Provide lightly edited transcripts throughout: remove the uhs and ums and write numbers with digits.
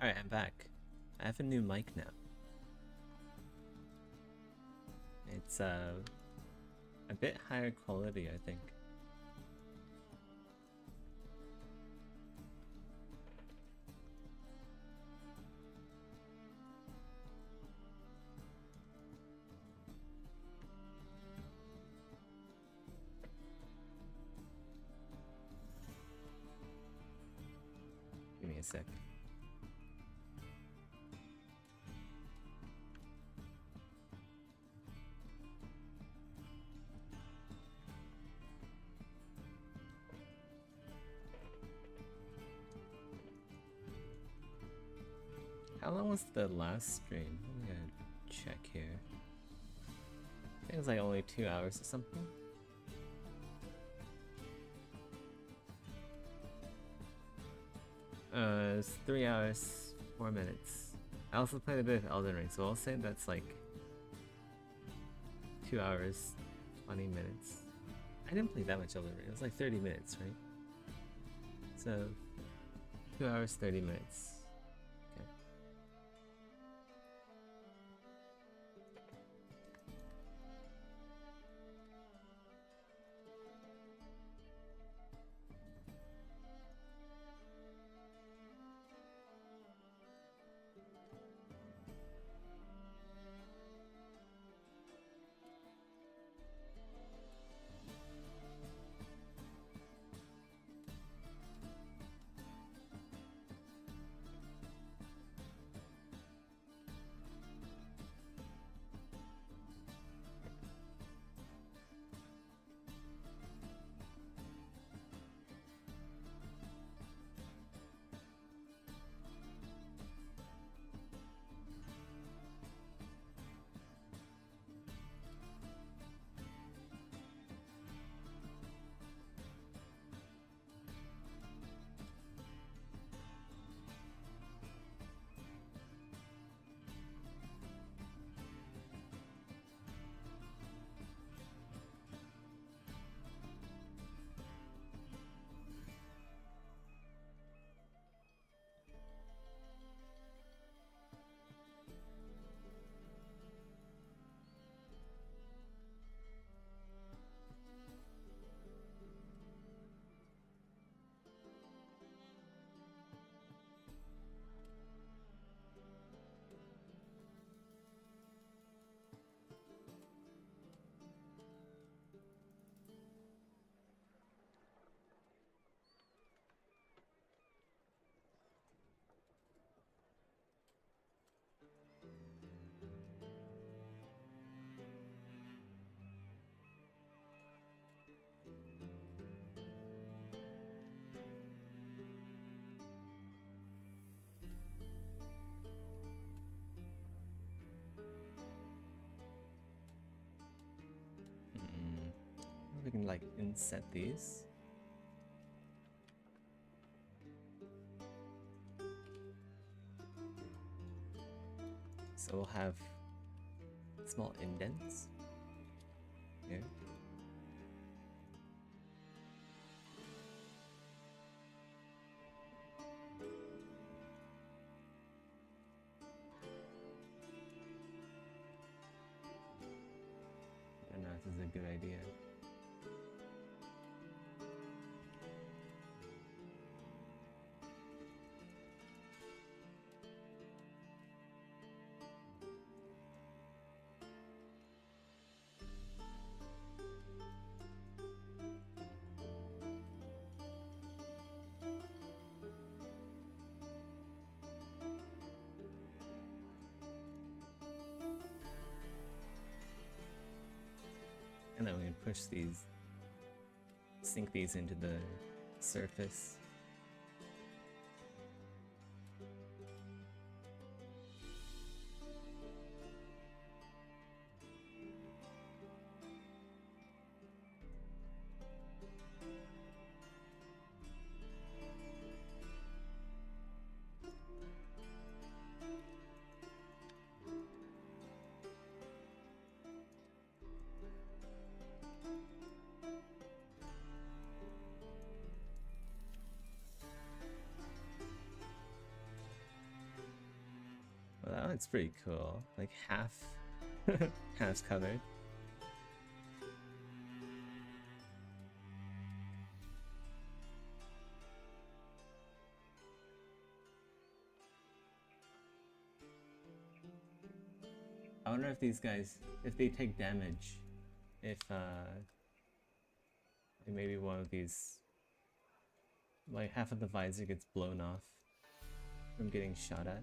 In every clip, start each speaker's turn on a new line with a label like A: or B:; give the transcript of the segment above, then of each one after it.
A: Alright, I'm back. I have a new mic now. It's a bit higher quality, I think. Give me a sec. How long was the last stream? I'm gonna check here. I think it was like only 2 hours or something. It's 3 hours, 4 minutes. I also played a bit of Elden Ring, so I'll say that's like 2 hours, 20 minutes. I didn't play that much Elden Ring, it was like 30 minutes, right? So, 2 hours, 30 minutes. Okay. We can like inset these. So we'll have small indents here. I don't know if this is a good idea. And then we can push these, sink these into the surface. that one's pretty cool. Like half's covered. I wonder if these guys, if they take damage, if maybe one of these, like half of the visor gets blown off from getting shot at.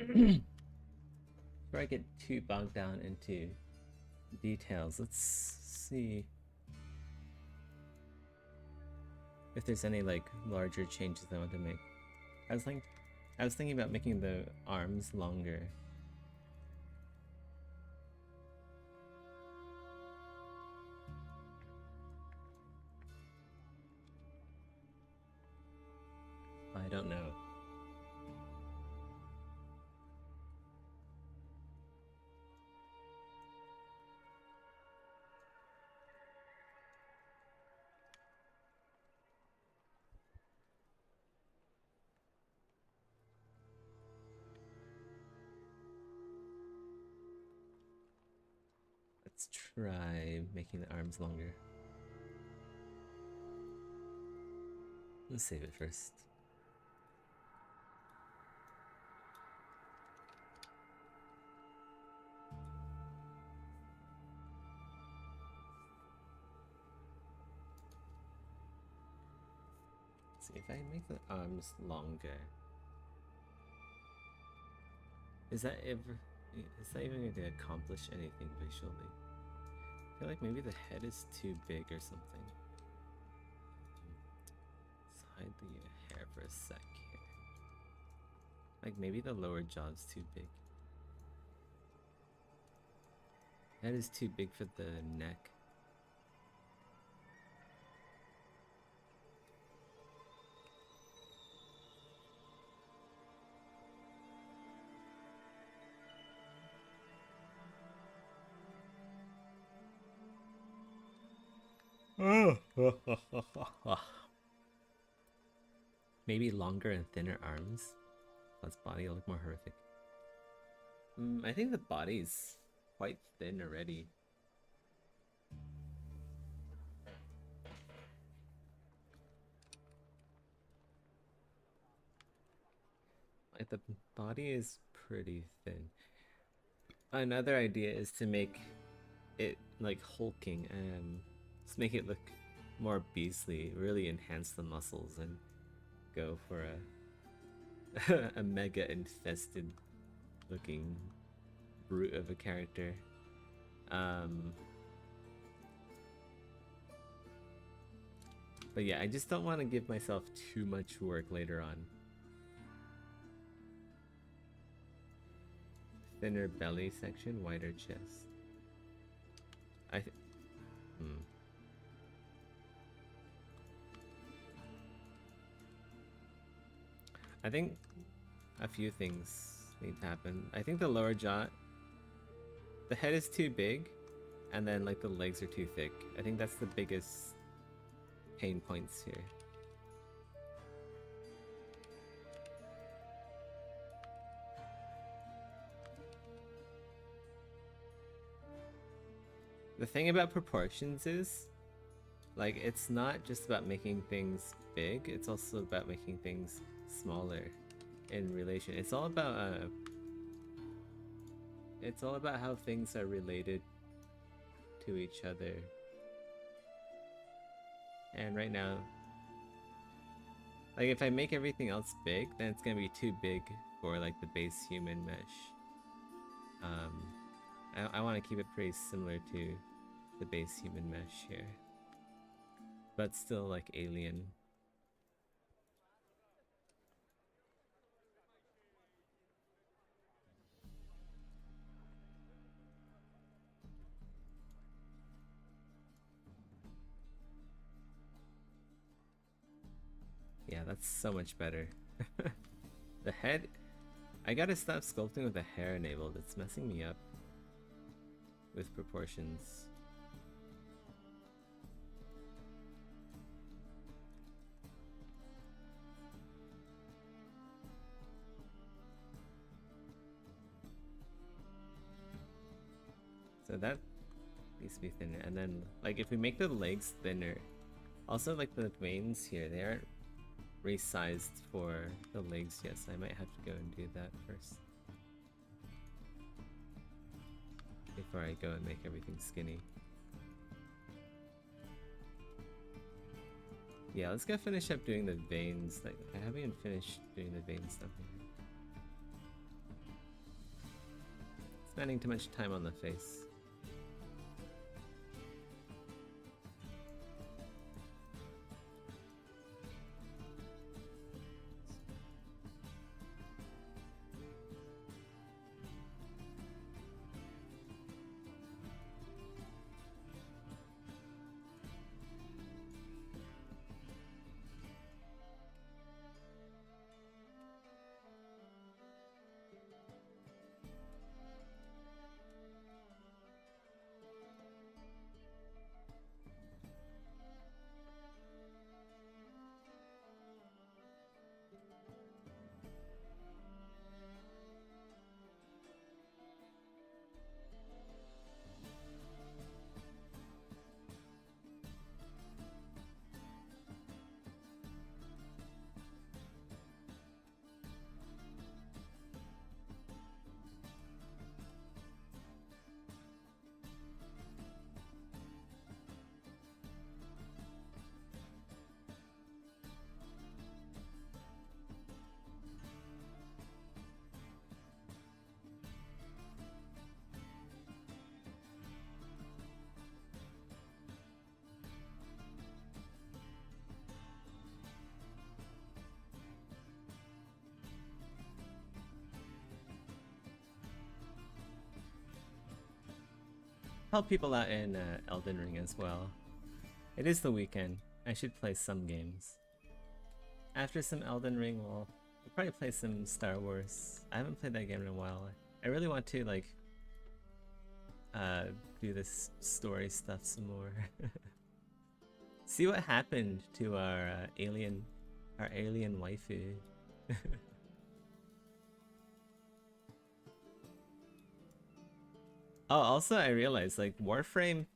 A: Before I get too bogged down into details, let's see if there's any like larger changes I want to make. I was thinking about making the arms longer. I don't know. Let's try making the arms longer. Let's save it first. Let's see if I make the arms longer. Is that even going to accomplish anything visually? I feel like maybe the head is too big or something. Let's hide the hair for a sec here. Like maybe the lower jaw's too big. Head is too big for the neck. Maybe longer and thinner arms. Plus body will look more horrific. I think the body's quite thin already. Like the body is pretty thin. Another idea is to make it like hulking and just make it look more beastly, really enhance the muscles and go for a mega infested looking brute of a character. But yeah, I just don't want to give myself too much work later on. Thinner belly section, wider chest. I think a few things need to happen. I think the lower jaw, the head is too big, and then like the legs are too thick. I think that's the biggest pain points here. The thing about proportions is, like, it's not just about making things big, it's also about making things smaller in relation. It's all about how things are related to each other. And right now, like, if I make everything else big, then it's gonna be too big for like the base human mesh. I want to keep it pretty similar to the base human mesh here, but still like alien. Yeah, that's so much better. The head, I gotta stop sculpting with the hair enabled. It's messing me up with proportions. So that needs to be thinner. And then, like, if we make the legs thinner, also, like, the veins here, they aren't resized for the legs yet, so I might have to go and do that first before I go and make everything skinny. Yeah, let's go finish up doing the veins. Like, I haven't even finished doing the vein stuff here. spending too much time on the face. Help people out in Elden Ring as well. It is the weekend. I should play some games. After some Elden Ring, we'll probably play some Star Wars. I haven't played that game in a while. I really want to like do this story stuff some more. See what happened to our alien waifu. Oh, also I realized like Warframe,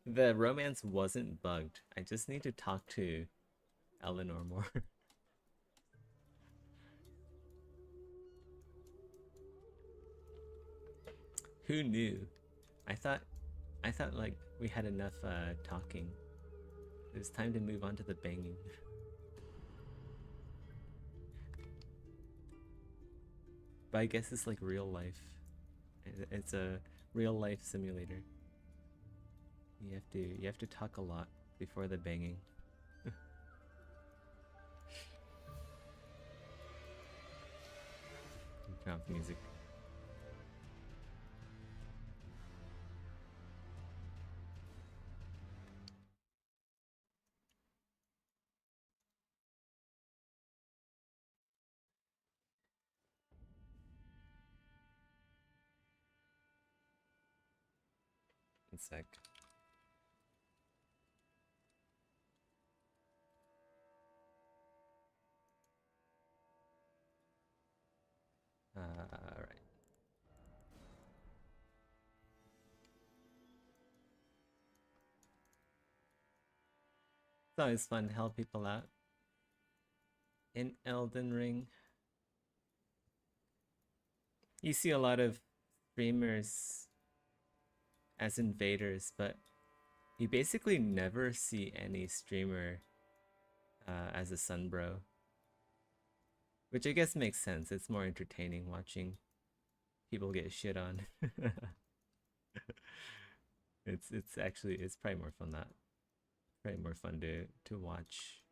A: the romance wasn't bugged. I just need to talk to Eleanor more. Who knew? I thought like we had enough talking. It was time to move on to the banging. But I guess it's like real life. It's a real life simulator. You have to talk a lot before the banging. Turn off music. One sec. Right. It's always fun to help people out. In Elden Ring, you see a lot of streamers as invaders, but you basically never see any streamer as a sunbro. Which I guess makes sense. It's more entertaining watching people get shit on. It's probably more fun that. Probably more fun to watch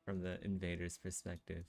A: from the invader's perspective.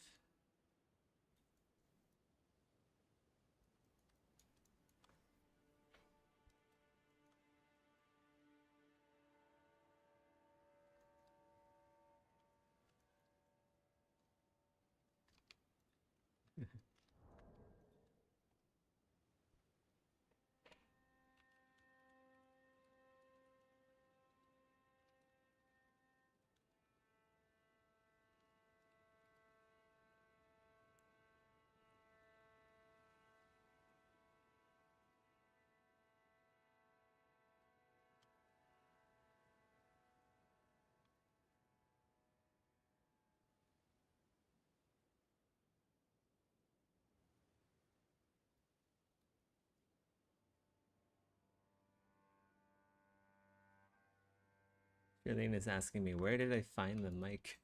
A: Charlene is asking me, where did I find the mic?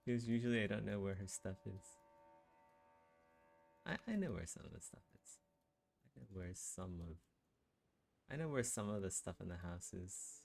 A: Because usually I don't know where her stuff is. I know where some of the stuff is. I know where some of the stuff in the house is.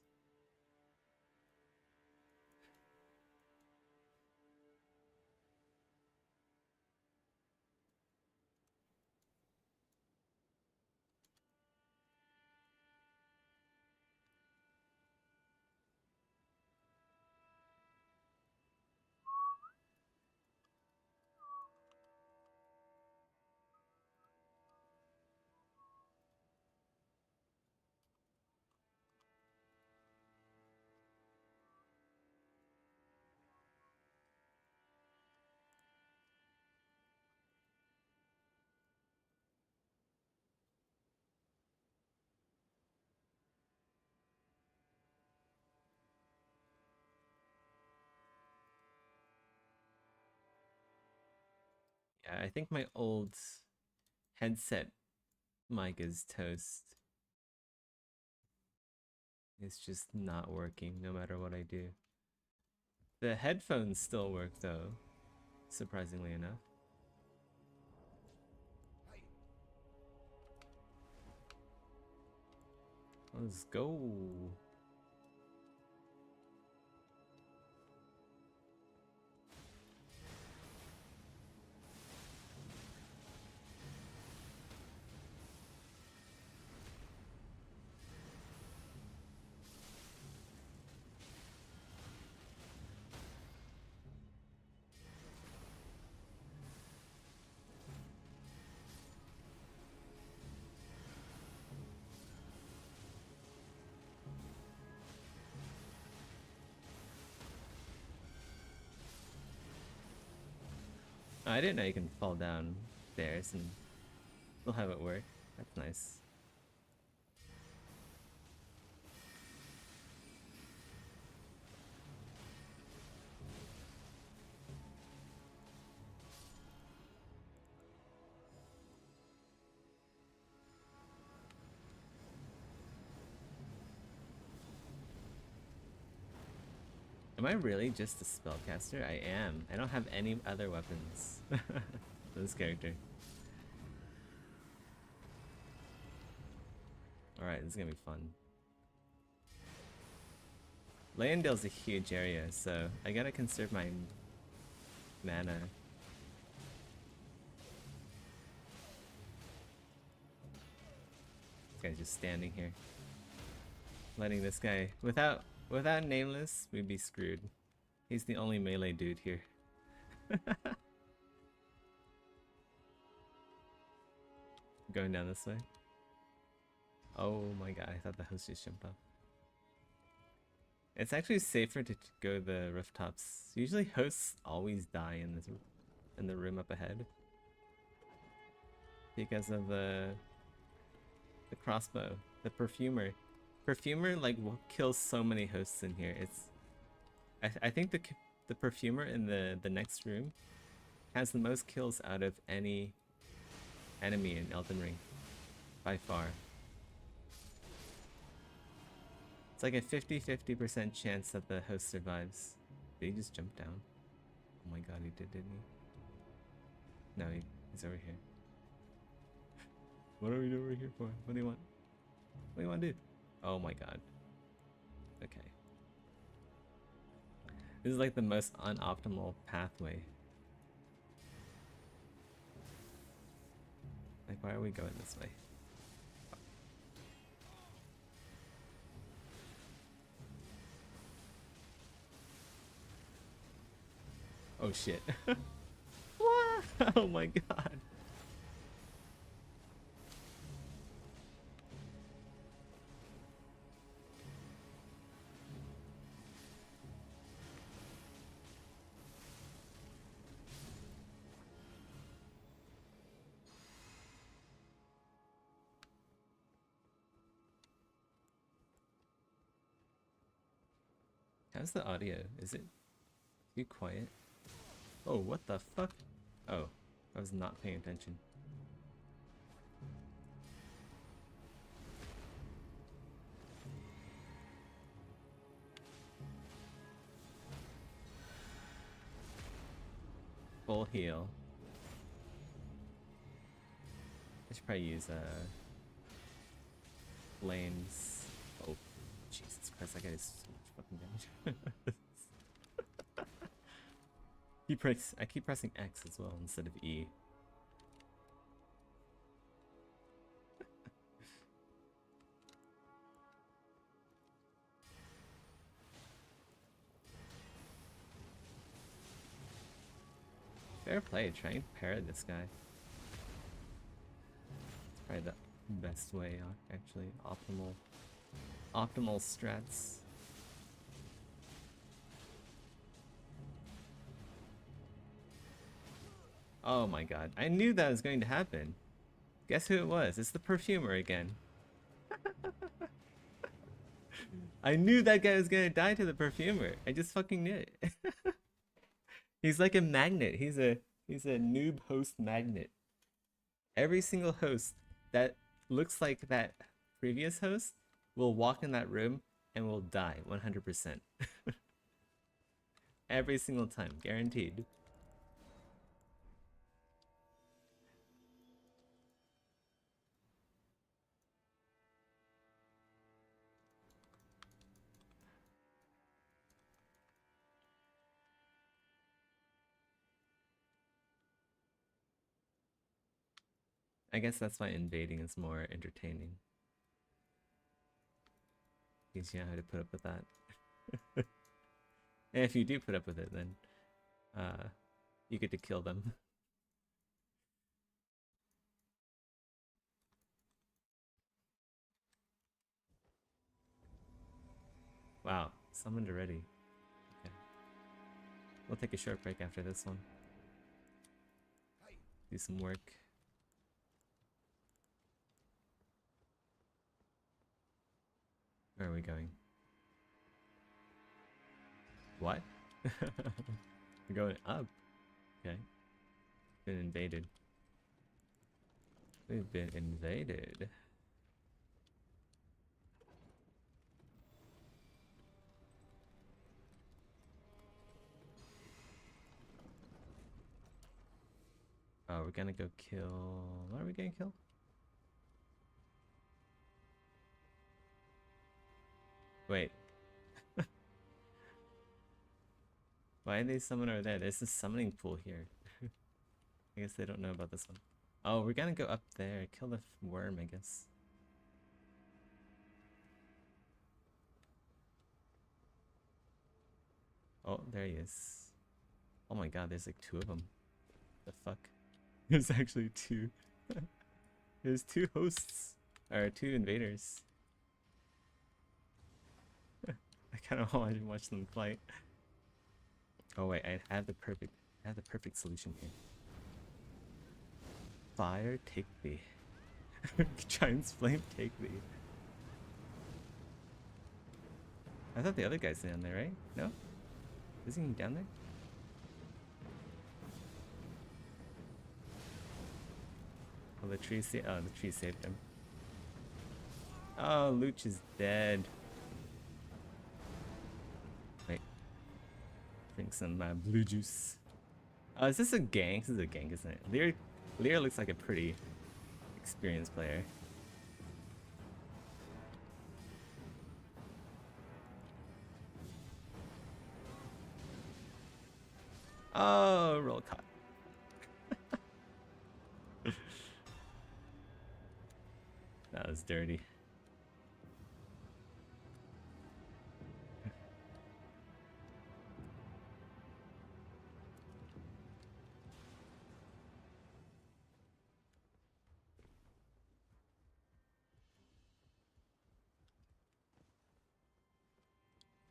A: Yeah, I think my old headset mic is toast. It's just not working no matter what I do. The headphones still work though, surprisingly enough. Let's go. I didn't know you can fall down stairs and still have it work. That's nice. Am I really just a spellcaster? I am. I don't have any other weapons for this character. Alright, this is gonna be fun. Leyendale's a huge area, so I gotta conserve my mana. This guy's just standing here. Letting this guy... Without Nameless, we'd be screwed. He's the only melee dude here. Going down this way. Oh my god, I thought the host just jumped up. It's actually safer to go the rooftops. Usually hosts always die in the room up ahead. Because of the crossbow. The perfumer. Perfumer like will kill so many hosts in here. I think the perfumer in the next room has the most kills out of any enemy in Elden Ring by far. It's like a 50-50% chance that the host survives. Did he just jump down? Oh my god, he did, didn't he? No, he's over here. What are we over here for? What do you want? What do you want to do? Oh my god. Okay. This is like the most unoptimal pathway. Like, why are we going this way? Oh shit. What? Oh my god. How's the audio? Is it too quiet? Oh, what the fuck? Oh, I was not paying attention. Full heal. should probably use flames. Oh, Jesus Christ! That guy is so much fucking damage. I keep pressing X as well instead of E. Fair play, try and parry this guy. It's probably the best way, actually. Optimal strats. Oh my god, I knew that was going to happen. Guess who it was? It's the perfumer again. I knew that guy was gonna die to the perfumer. I just fucking knew it. He's like a magnet. He's a noob host magnet. Every single host that looks like that previous host will walk in that room and will die 100%. Every single time, guaranteed. I guess that's why invading is more entertaining. Because you know how to put up with that. And if you do put up with it, then you get to kill them. Wow, summoned already. Okay. We'll take a short break after this one. Do some work. Where are we going? What? We're going up. Okay. Been invaded. We've been invaded. Oh, we're gonna go kill... What are we gonna kill? Wait. Why did they summon over there? There's a summoning pool here. I guess they don't know about this one. Oh, we're gonna go up there. Kill the worm, I guess. Oh, there he is. Oh my god, there's like 2 of them. The fuck? There's actually 2. There's 2 hosts. Or 2 invaders. I kind of want to watch them fight. Oh wait, I have the perfect solution here. Fire, take thee. Giant's flame, take thee. I thought the other guy's down there, right? No? Isn't he down there? Oh, the tree saved him. Oh, Luch is dead. Wait. Drink some blue juice. Oh, is this a gank? This is a gank, isn't it? Lear looks like a pretty experienced player. Oh, roll caught. That was dirty.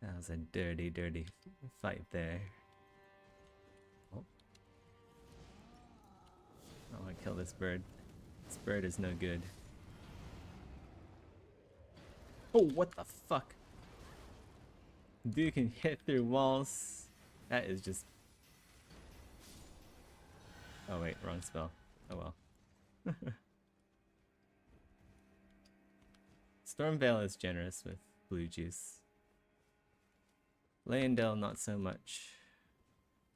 A: That was a dirty, dirty fight there. Oh. I want to kill this bird. This bird is no good. Oh, what the fuck? Dude can hit through walls. That is just... Oh wait, wrong spell. Oh well. Stormveil is generous with blue juice. Leyndell, not so much.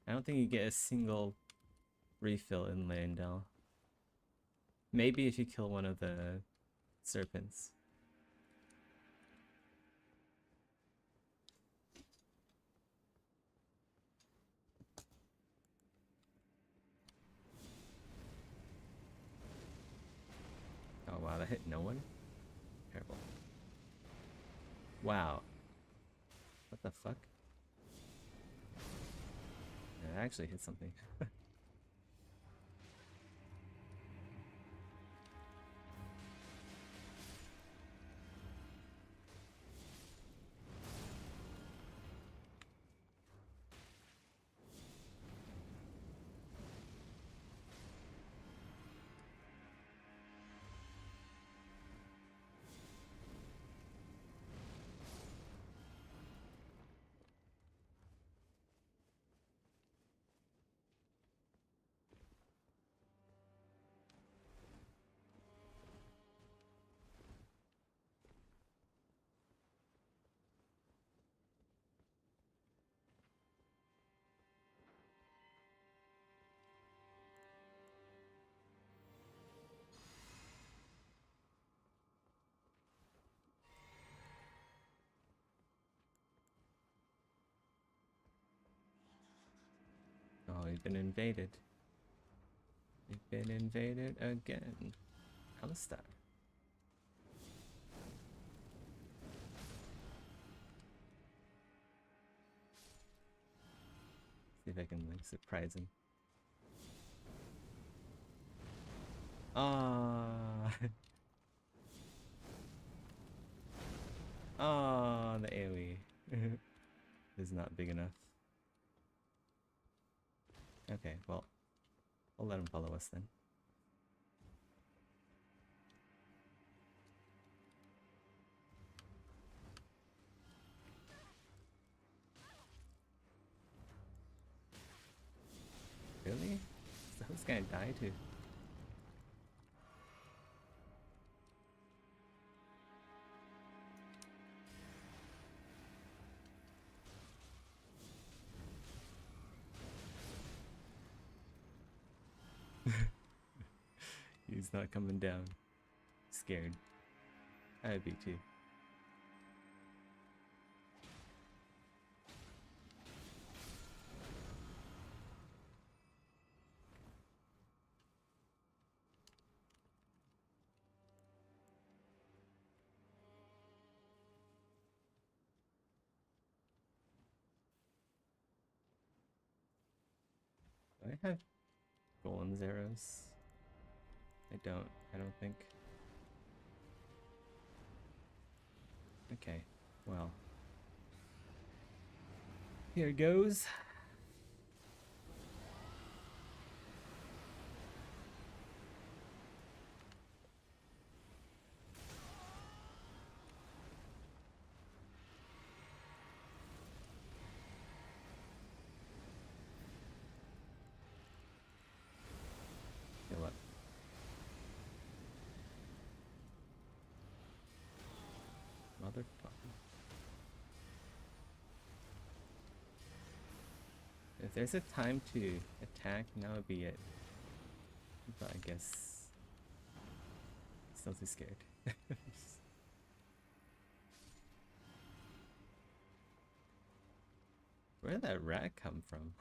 A: I don't think you get a single refill in Leyndell. Maybe if you kill one of the serpents. Oh wow, that hit no one? Terrible. Wow. What the fuck? It actually hit something. Oh, we've been invaded. We've been invaded again. Alistar. See if I can like surprise him. Ah, oh, the AoE is not big enough. Okay, well, I'll let him follow us then. Really? So who's gonna die too? He's not coming down. Scared. I'd be too. Do I have Golem's arrows? I don't think. Okay, well. Here goes. Okay, what? Motherfucker. If there's a time to attack, now would be it. But I guess still too scared. Where did that rat come from?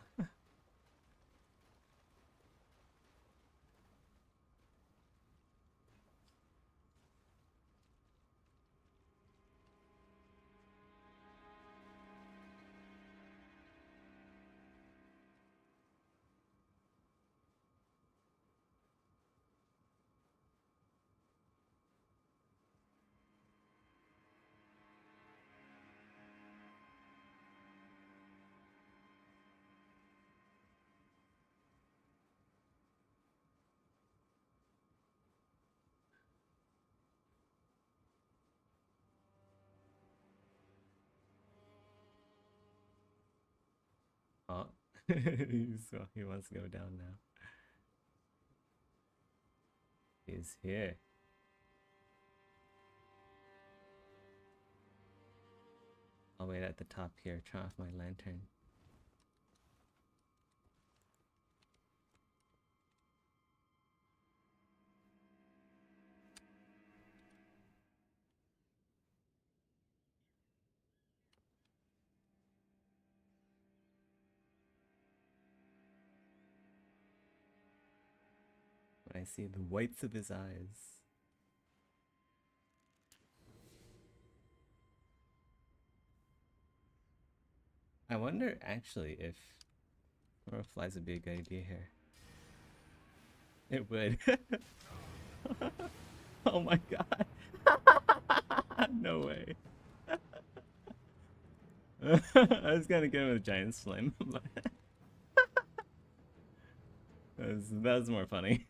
A: Oh, he wants to go down now. He's here. I'll wait at the top here, turn off my lantern. I see the whites of his eyes. I wonder actually if Aurora Flies would be a good idea here. It would. Oh my god. No way. I was gonna get him with a giant slim, but that was more funny.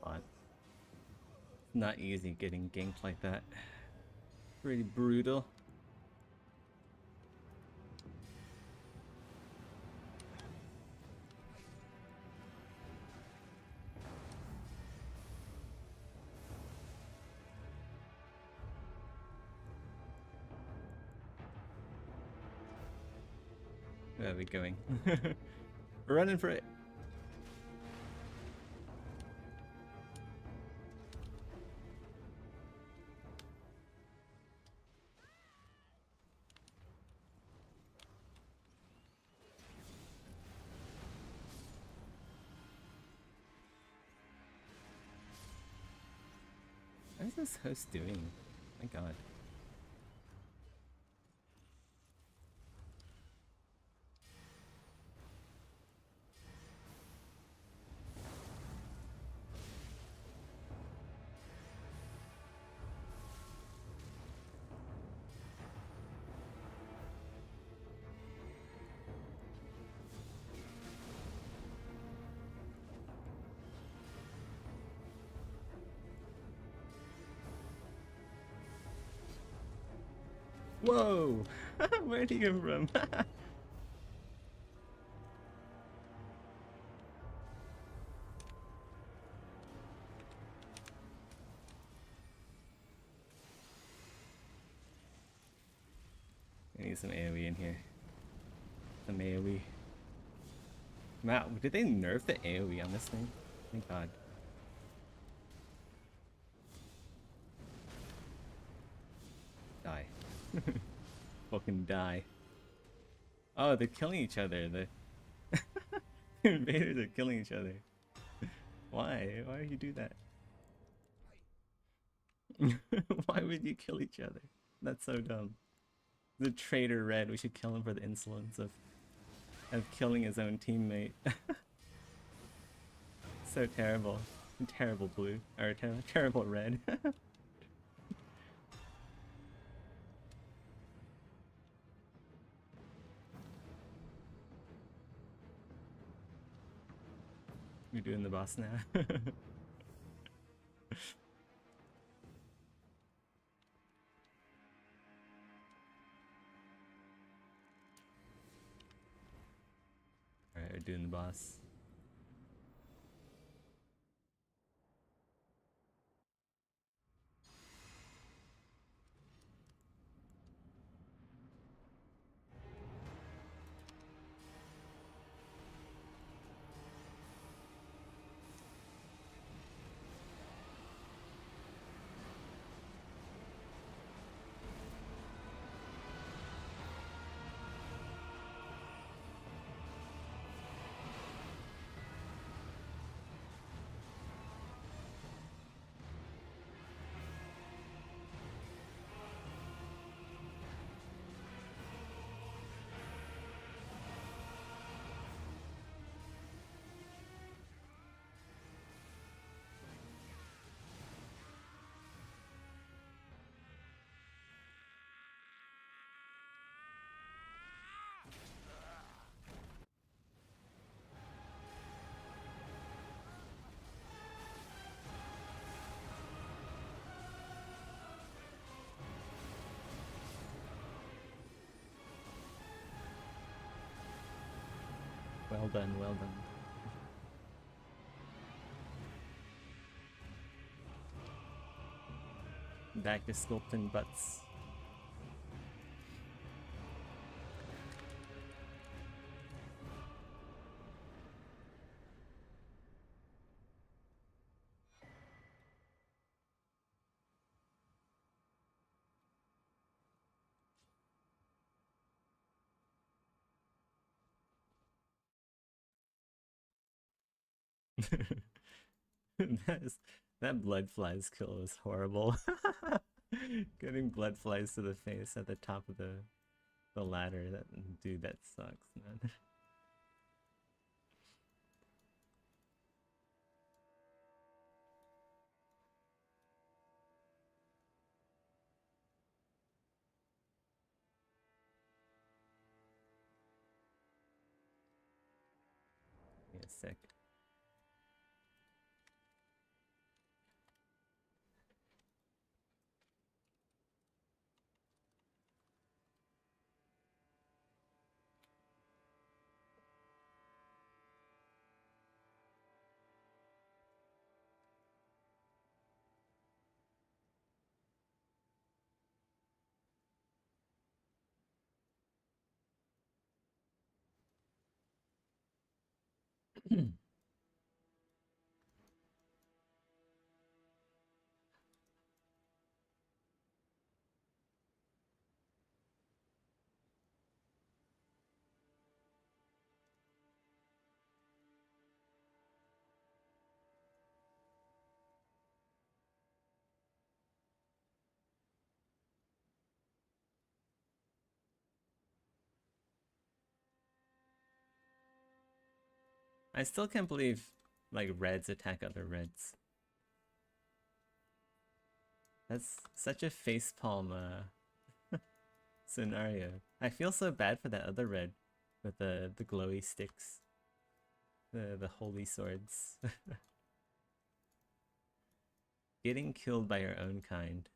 A: But not easy getting ganked like that. Pretty brutal. Where are we going? We're running for it. What is this host doing? My god. Whoa! Where'd he come from? I need some AoE in here. Some AoE. Matt, did they nerf the AoE on this thing? Thank god. Die. Fucking die. Oh, they're killing each other. The invaders are killing each other. Why? Why would you do that? Why would you kill each other? That's so dumb. The traitor Red, we should kill him for the insolence of killing his own teammate. So terrible. Terrible Blue. Or terrible Red. You're doing the boss now. Alright, we're doing the boss. Well done, well done. Back to sculpting butts. That blood flies kill was horrible. Getting blood flies to the face at the top of the ladder. Dude, that sucks, man. Yeah, sick. I still can't believe like reds attack other reds. That's such a facepalm scenario. I feel so bad for that other red with the glowy sticks. The holy swords. Getting killed by your own kind.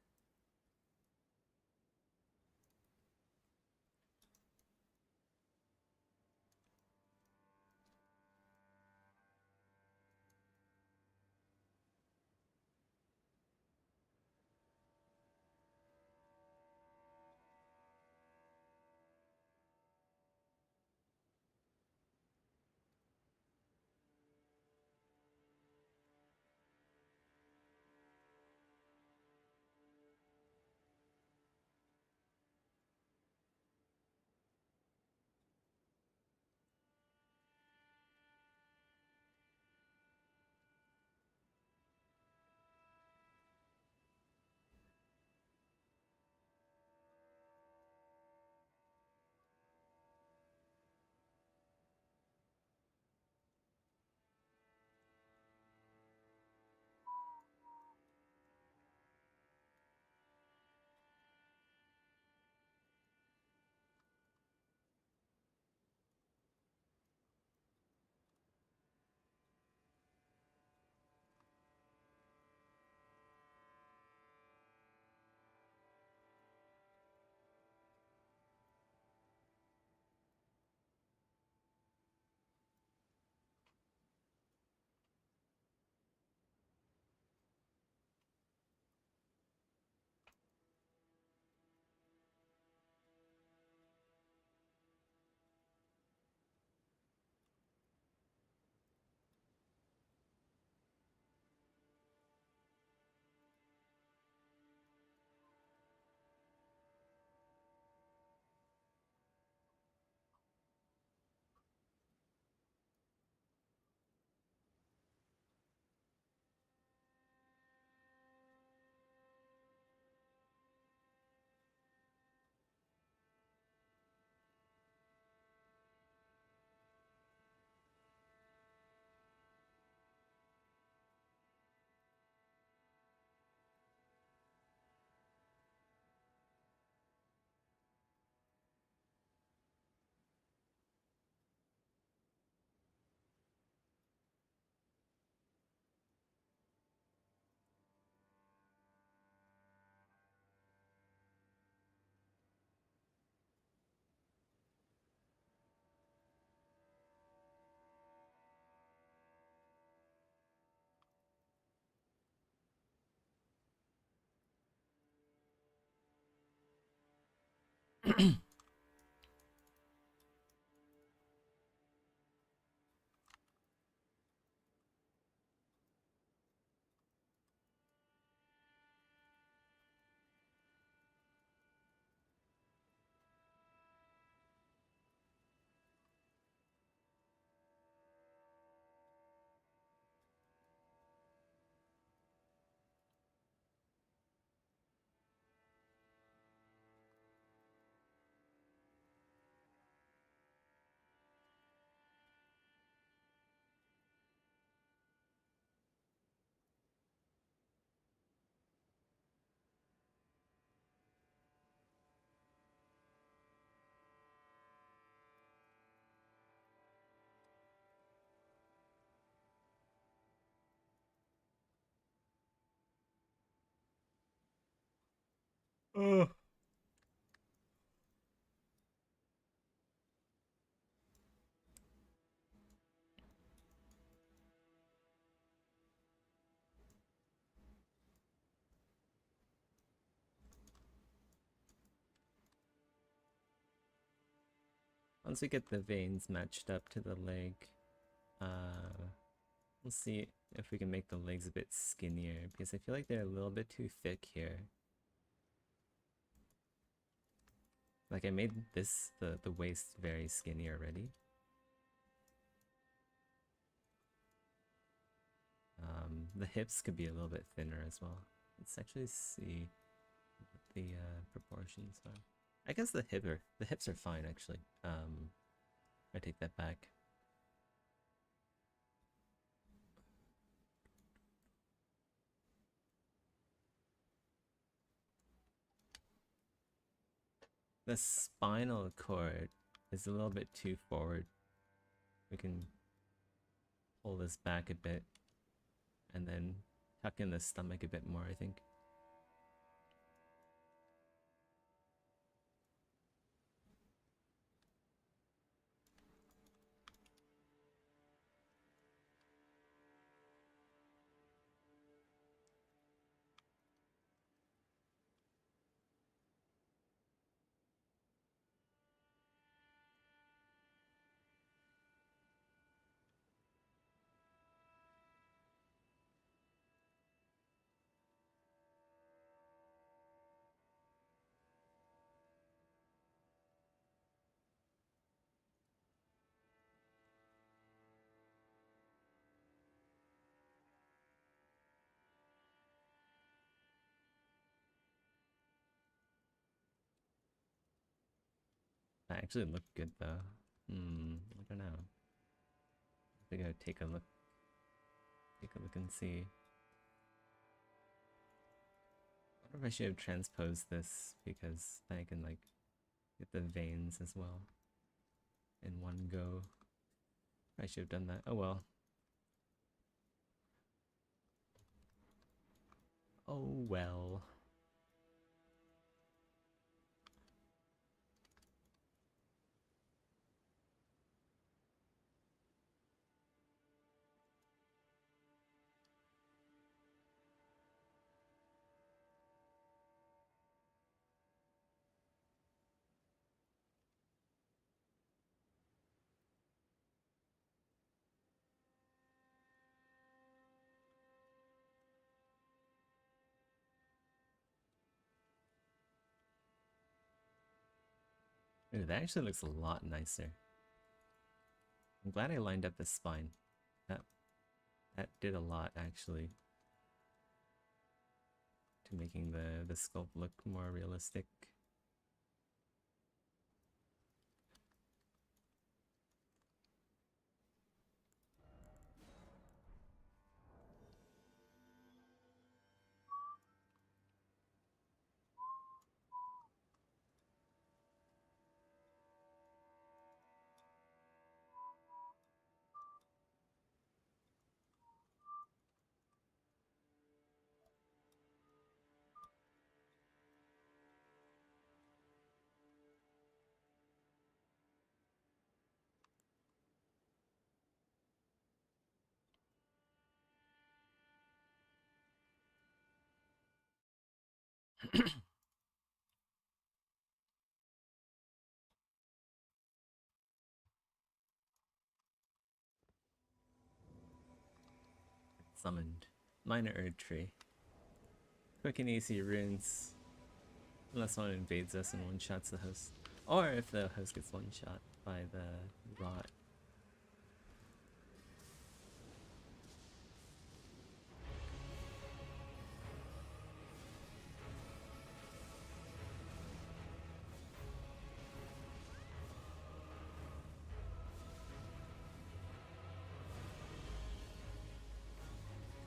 A: Ugh. Once we get the veins matched up to the leg, uh, let's see if we can make the legs a bit skinnier, because I feel like they're a little bit too thick here. Like I made the waist very skinny already. The hips could be a little bit thinner as well. Let's actually see what the proportions are. I guess the hips are fine actually. I take that back. The spinal cord is a little bit too forward. We can pull this back a bit and then tuck in the stomach a bit more, I think. That actually looked good though. I don't know. I think I would take a look and see. I wonder if I should have transposed this because then I can like get the veins as well in one go. I should have done that. Oh well. Oh well. Ooh, that actually looks a lot nicer. I'm glad I lined up the spine. That that did a lot actually to making the sculpt look more realistic. summoned. Minor Erd Tree. Quick and easy runes. Unless someone invades us and one-shots the host. Or if the host gets one-shot by the rot.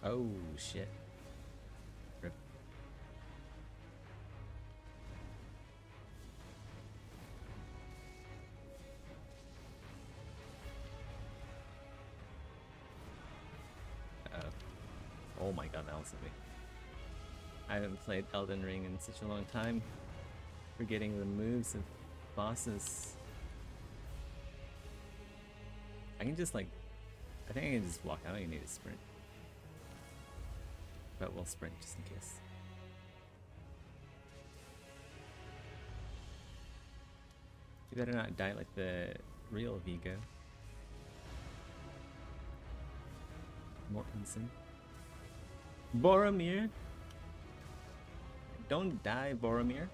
A: Oh shit. Rip. Oh my god, that was heavy. I haven't played Elden Ring in such a long time. Forgetting the moves of bosses. I can just like... I think I can just walk. I don't even need to sprint. But we'll sprint just in case. You better not die like the real Vigo. Mortensen. Boromir? Don't die, Boromir.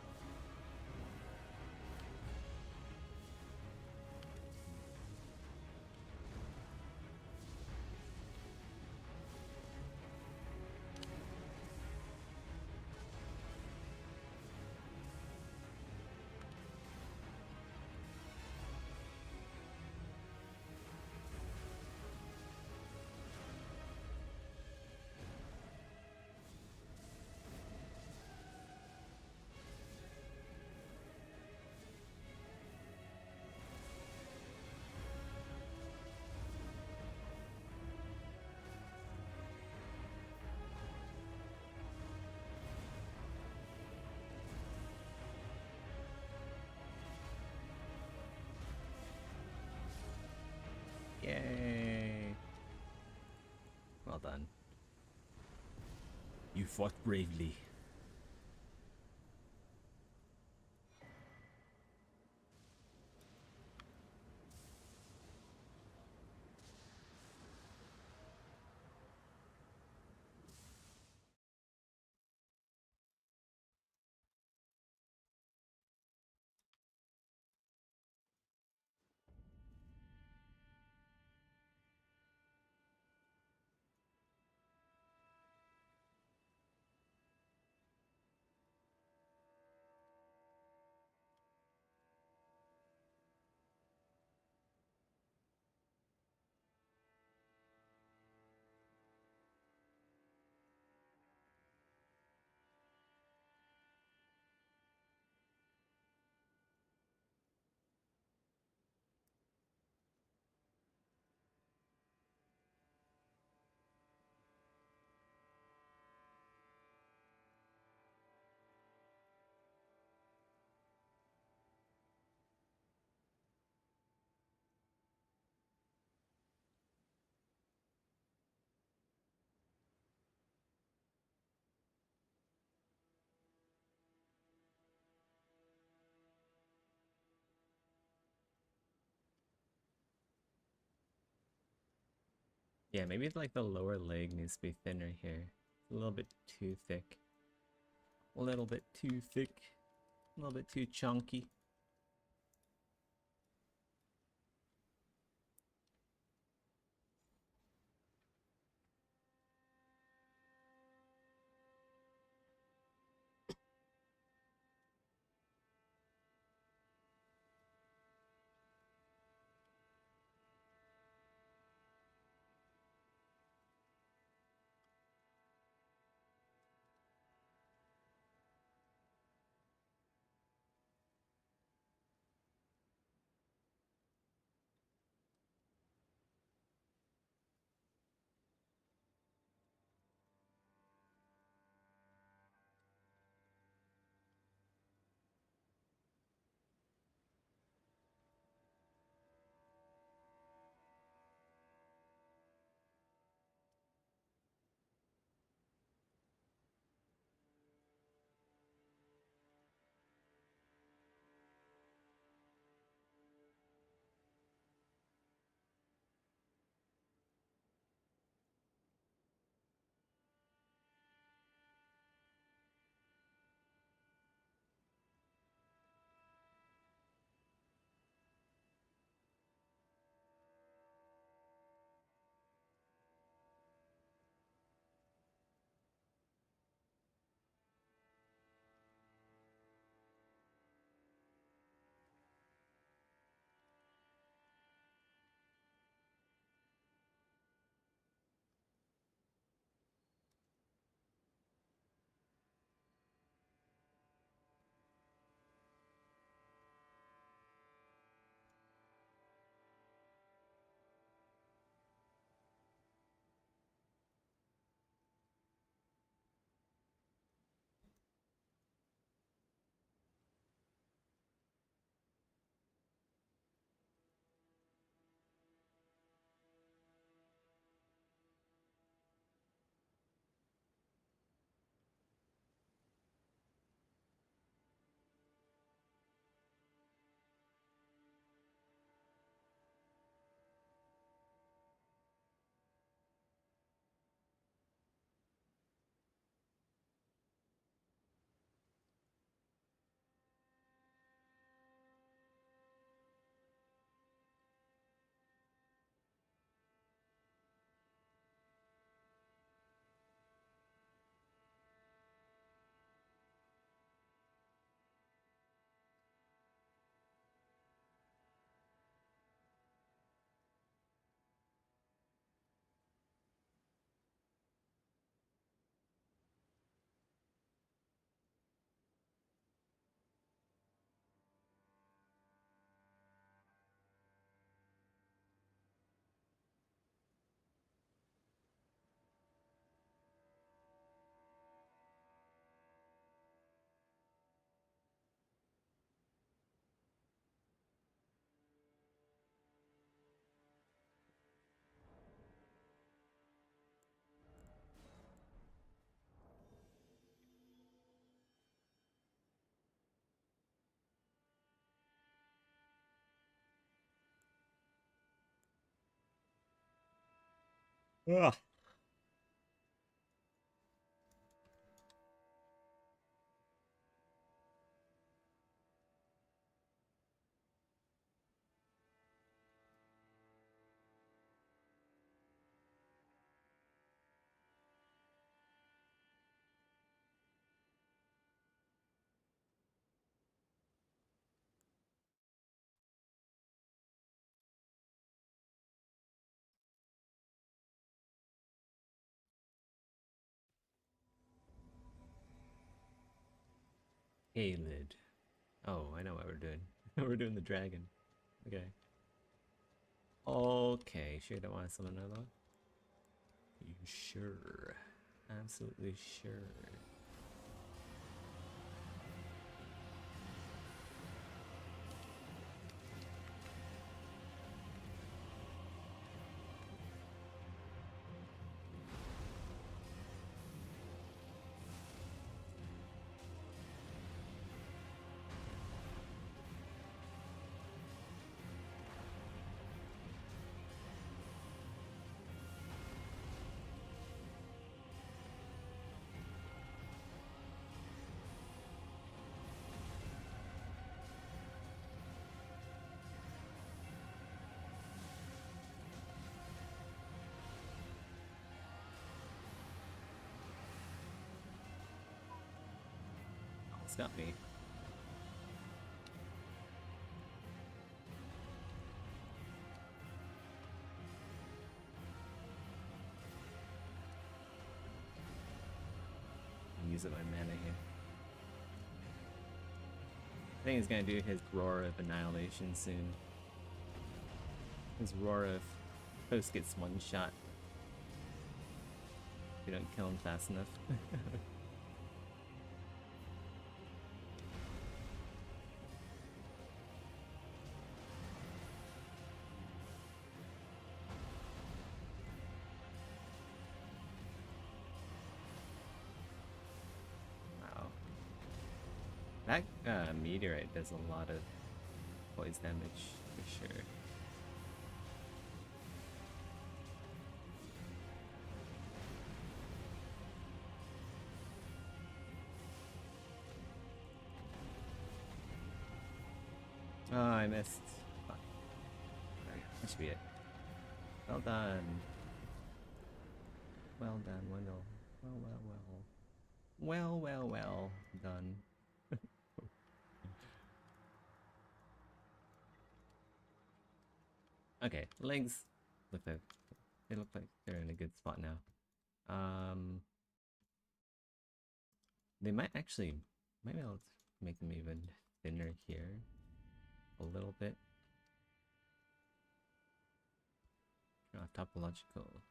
A: Yay! Well done. You fought bravely. Yeah, maybe like the lower leg needs to be thinner here. A little bit too thick. A little bit too thick. A little bit too chunky. Ugh. Halid. Oh, I know what we're doing. We're doing the dragon. Okay. Okay, sure you don't want to summon another one? You sure? Absolutely sure. It's got me. Use up my mana here. I think he's gonna do his Roar of Annihilation soon. His Roar of Post gets one shot. If you don't kill him fast enough. Wow. That meteorite does a lot of poise damage for sure. Oh, I missed. Fuck. Alright, that should be it. Well done. Well done, Wendell. Well, well, well. Well, well, well done. Okay, legs look like they look like they're in a good spot now. They might actually, maybe I'll make them even thinner here a little bit. Topological.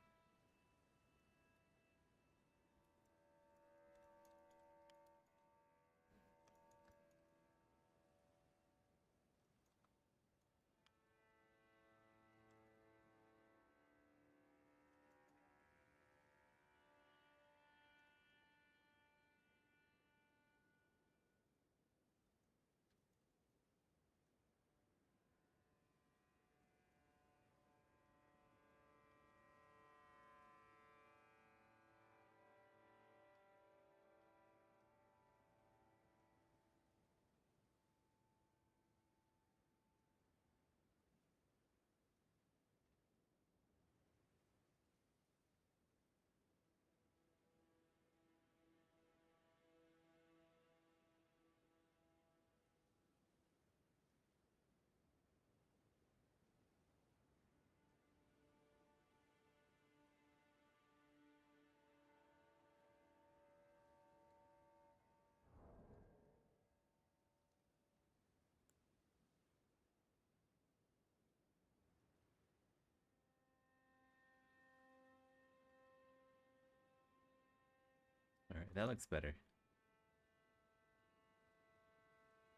A: Alright, that looks better.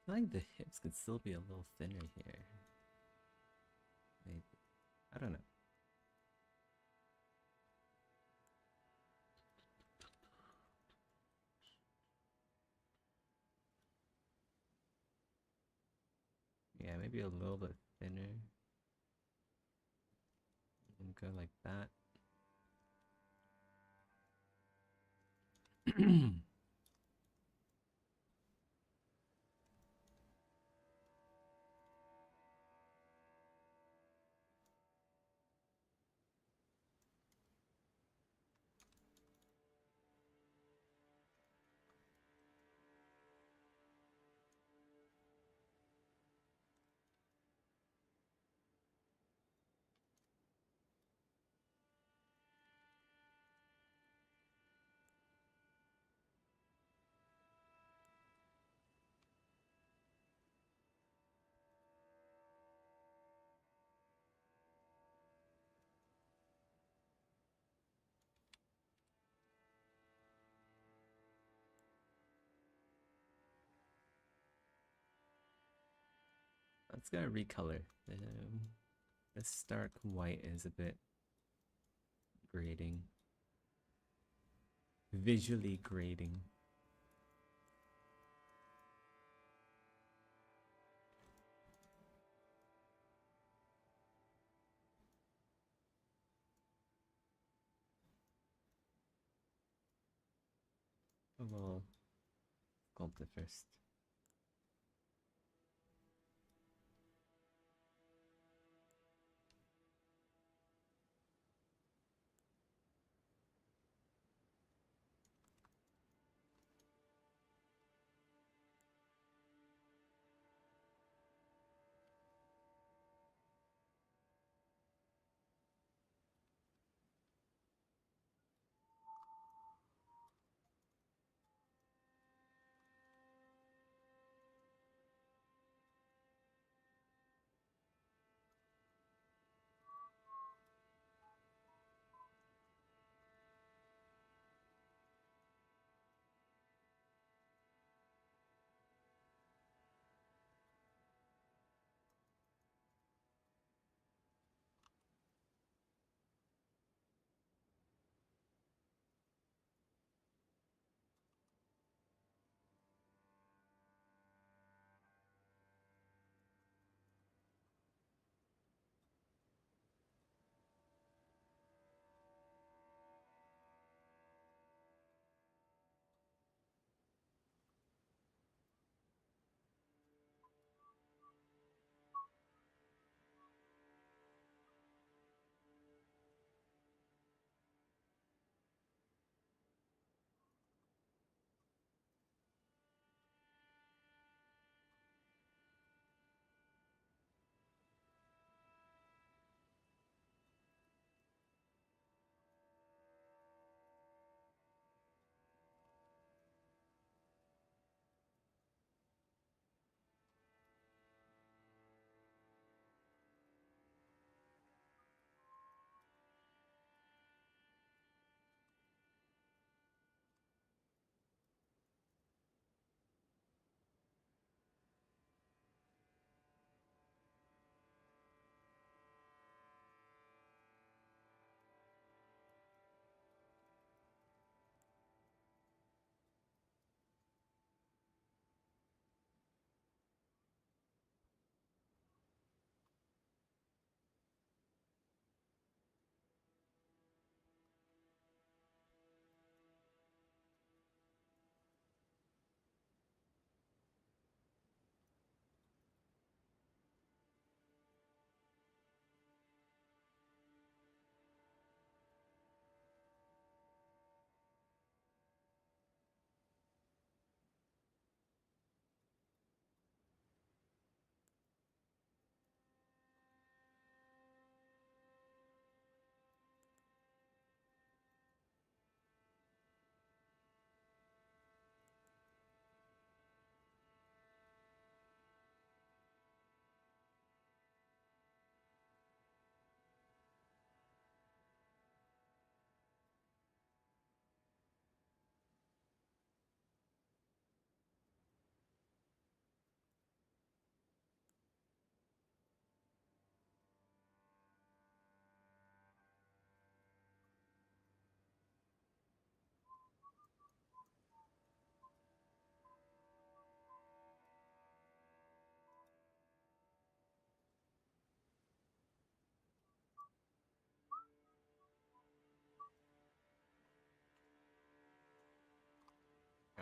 A: I think the hips could still be a little thinner here. Maybe. I don't know. Yeah, maybe a little bit thinner. And go like that. Let's go recolor. This dark white is a bit grating. Visually grating. Well, sculpt it first.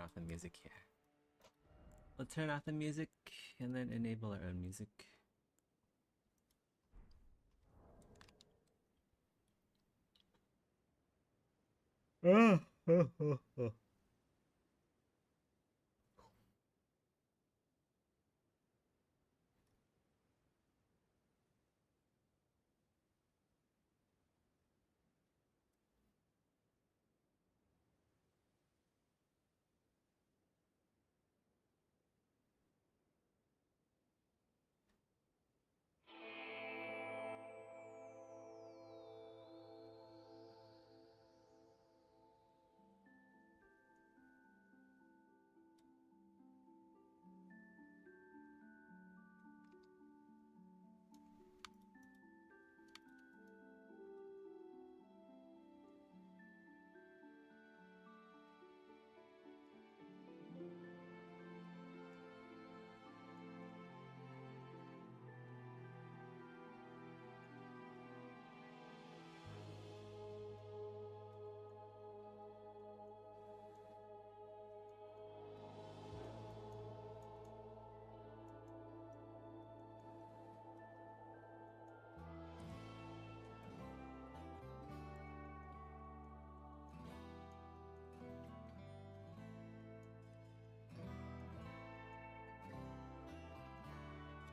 A: off the music here. We'll turn off the music and then enable our own music.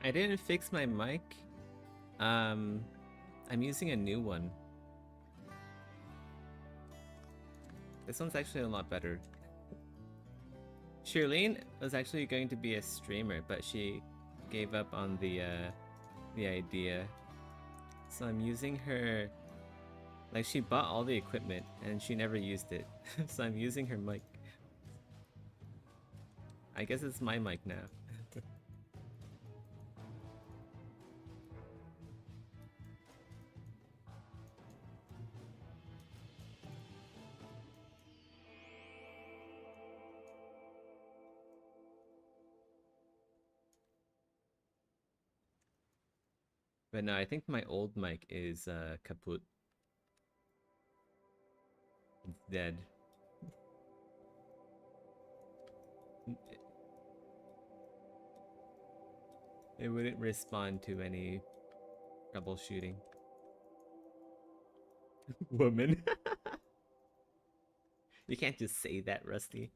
A: I didn't fix my mic. I'm using a new one. This one's actually a lot better. Shirlene was actually going to be a streamer, but she gave up on the idea. So I'm using her. Like, she bought all the equipment and she never used it. So I'm using her mic. I guess it's my mic now. But no, I think my old mic is kaput. It's dead. It wouldn't respond to any troubleshooting. Woman. You can't just say that, Rusty.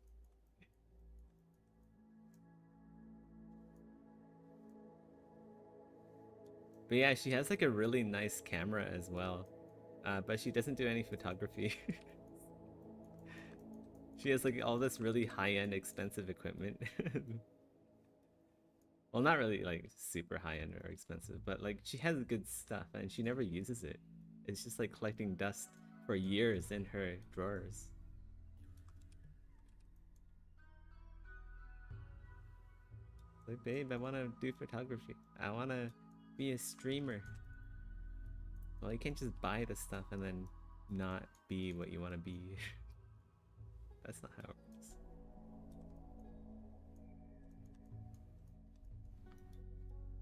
A: But yeah, she has like a really nice camera as well. But she doesn't do any photography. She has like all this really high-end expensive equipment. Well, not really like super high-end or expensive, but like she has good stuff and she never uses it. It's just like collecting dust for years in her drawers. Like, babe, I want to do photography. I want to be a streamer. Well, you can't just buy the stuff and then not be what you want to be. That's not how it works.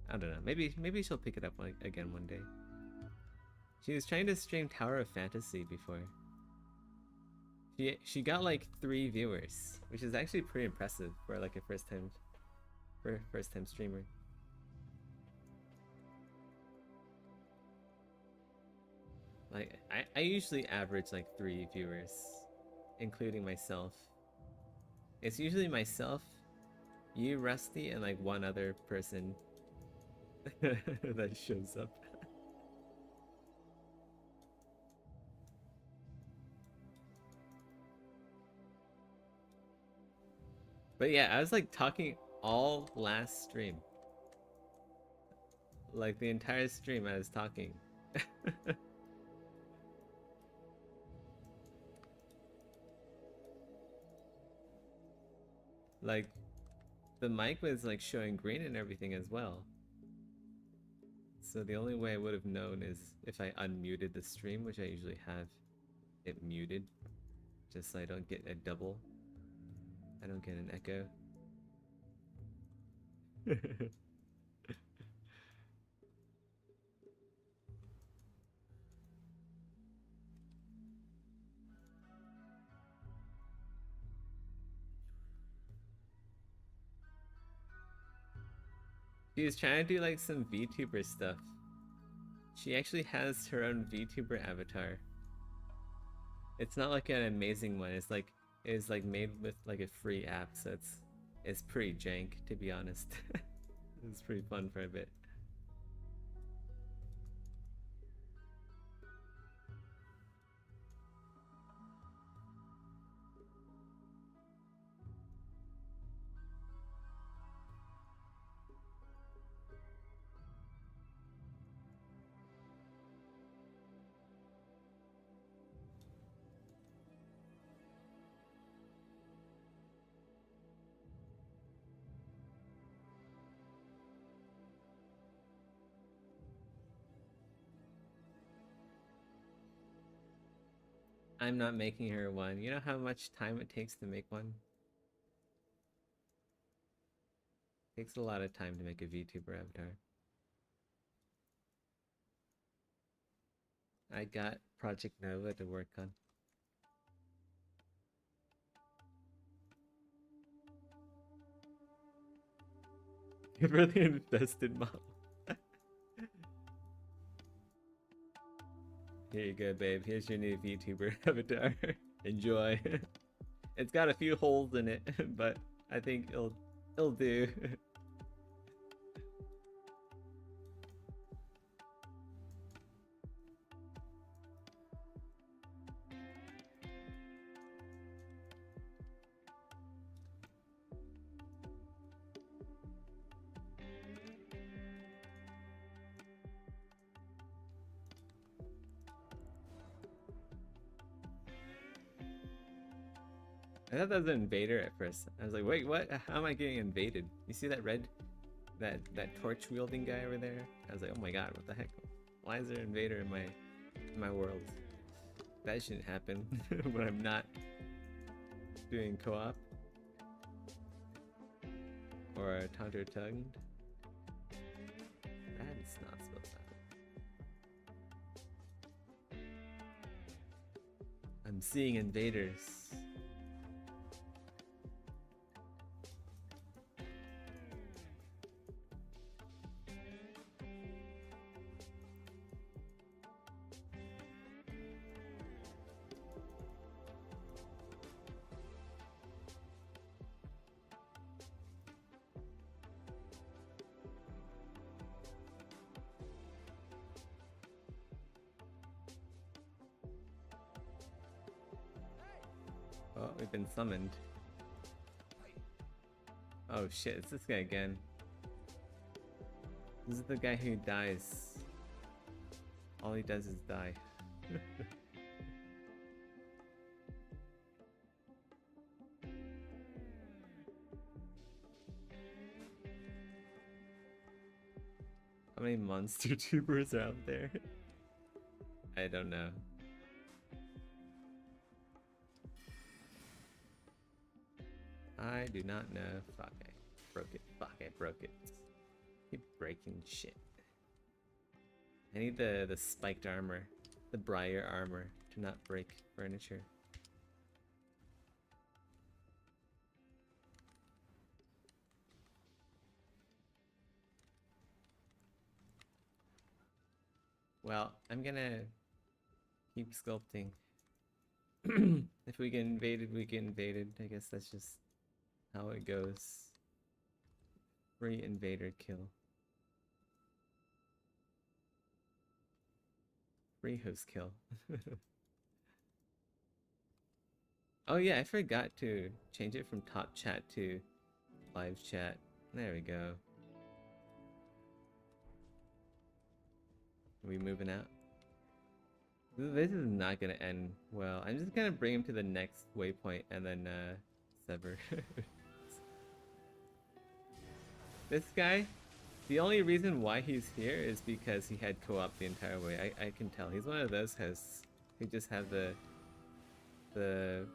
A: I don't know. Maybe she'll pick it up like again one day. She was trying to stream Tower of Fantasy before. She got like 3 viewers, which is actually pretty impressive for like a first time streamer. Like I usually average like 3 viewers, including myself. It's usually myself, you, Rusty, and like one other person that shows up. But yeah, I was like talking all last stream. Like the entire stream I was talking. Like the mic was like showing green and everything as well. So the only way I would have known is if I unmuted the stream, which I usually have it muted, just so I don't get a double. I don't get an echo. She was trying to do like some VTuber stuff. She actually has her own VTuber avatar. It's not like an amazing one. It's like made with like a free app, so it's pretty jank, to be honest. It's pretty fun for a bit. I'm not making her one. You know how much time it takes to make one? It takes a lot of time to make a VTuber avatar. I got Project Nova to work on. Give her the infested model. Here you go, babe. Here's your new VTuber avatar. Enjoy. It's got a few holes in it, but I think it'll do. I thought that was an invader at first. I was like, wait, what? How am I getting invaded? You see that red, that torch wielding guy over there? I was like, oh my god, what the heck? Why is there an invader in my world? That shouldn't happen when I'm not doing co-op or Taunter Tugged. That's not supposed to happen. I'm seeing invaders. Oh, we've been summoned. Oh shit, it's this guy again. This is the guy who dies. All he does is die. How many monster tubers are out there? I don't know. I do not know. Fuck, I broke it. Fuck, I broke it. Keep breaking shit. I need the spiked armor, the briar armor, to not break furniture. Well, I'm gonna keep sculpting. If we get invaded, we get invaded. I guess that's just how it goes. Free invader kill. Free host kill. Oh yeah, I forgot to change it from top chat to live chat. There we go. Are we moving out? This is not gonna end well. I'm just gonna bring him to the next waypoint and then sever. This guy, the only reason why he's here is because he had co-op the entire way. I can tell. He's one of those hosts who just have the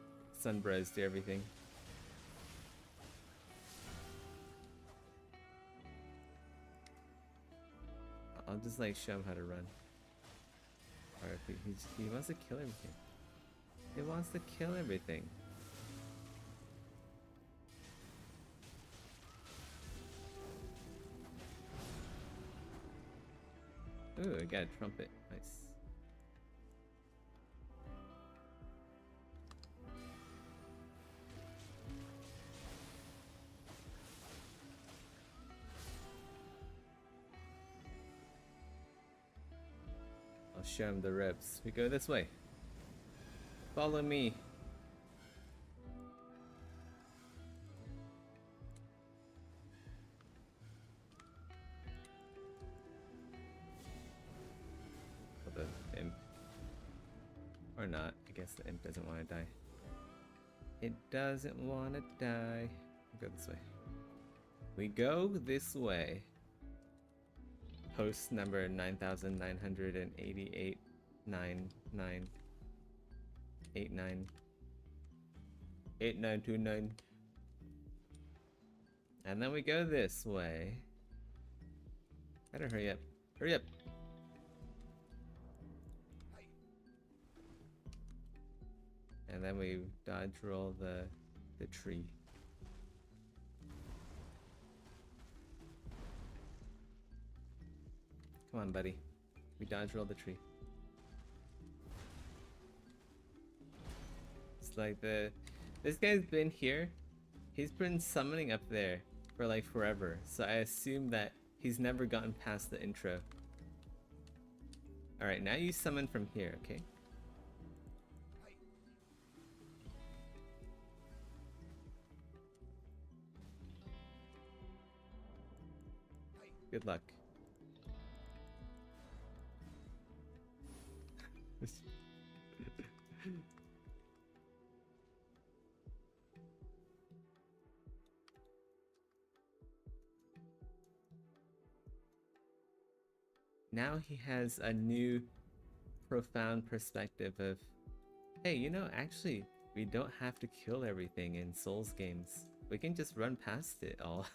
A: sunbros do everything. I'll just like show him how to run. Or if he wants to kill everything. He wants to kill everything. Ooh, I got a trumpet. Nice. I'll show him the ropes. We go this way. Follow me. For the imp. Or not. I guess the imp doesn't want to die. It doesn't want to die. We go this way. We go this way. Post number 9988 8929. And then we go this way. Better hurry up. Hurry up. And then we dodge roll the tree. Come on, buddy. We dodge roll the tree. It's like this guy's been here. He's been summoning up there for like forever. So I assume that he's never gotten past the intro. Alright, now you summon from here, okay? Good luck. Now he has a new profound perspective of, hey, you know, actually, we don't have to kill everything in Souls games. We can just run past it all.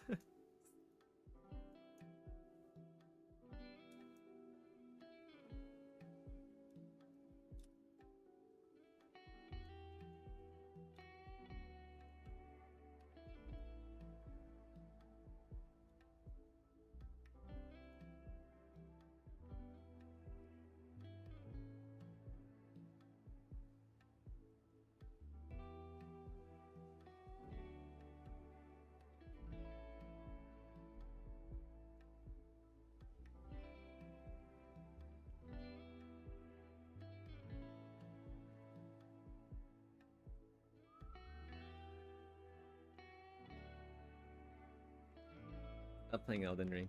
A: Stop playing Elden Ring.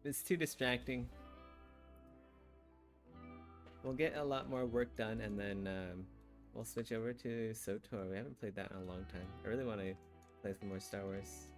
A: It's too distracting. We'll get a lot more work done and then we'll switch over to SWTOR. We haven't played that in a long time. I really want to play some more Star Wars.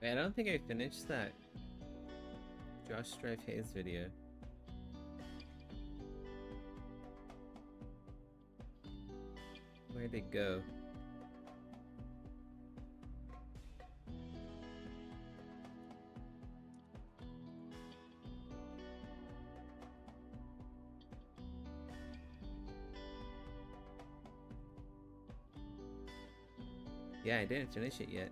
A: Wait, I don't think I finished that Josh Strife Hayes video. Where'd it go? Yeah, I didn't finish it yet.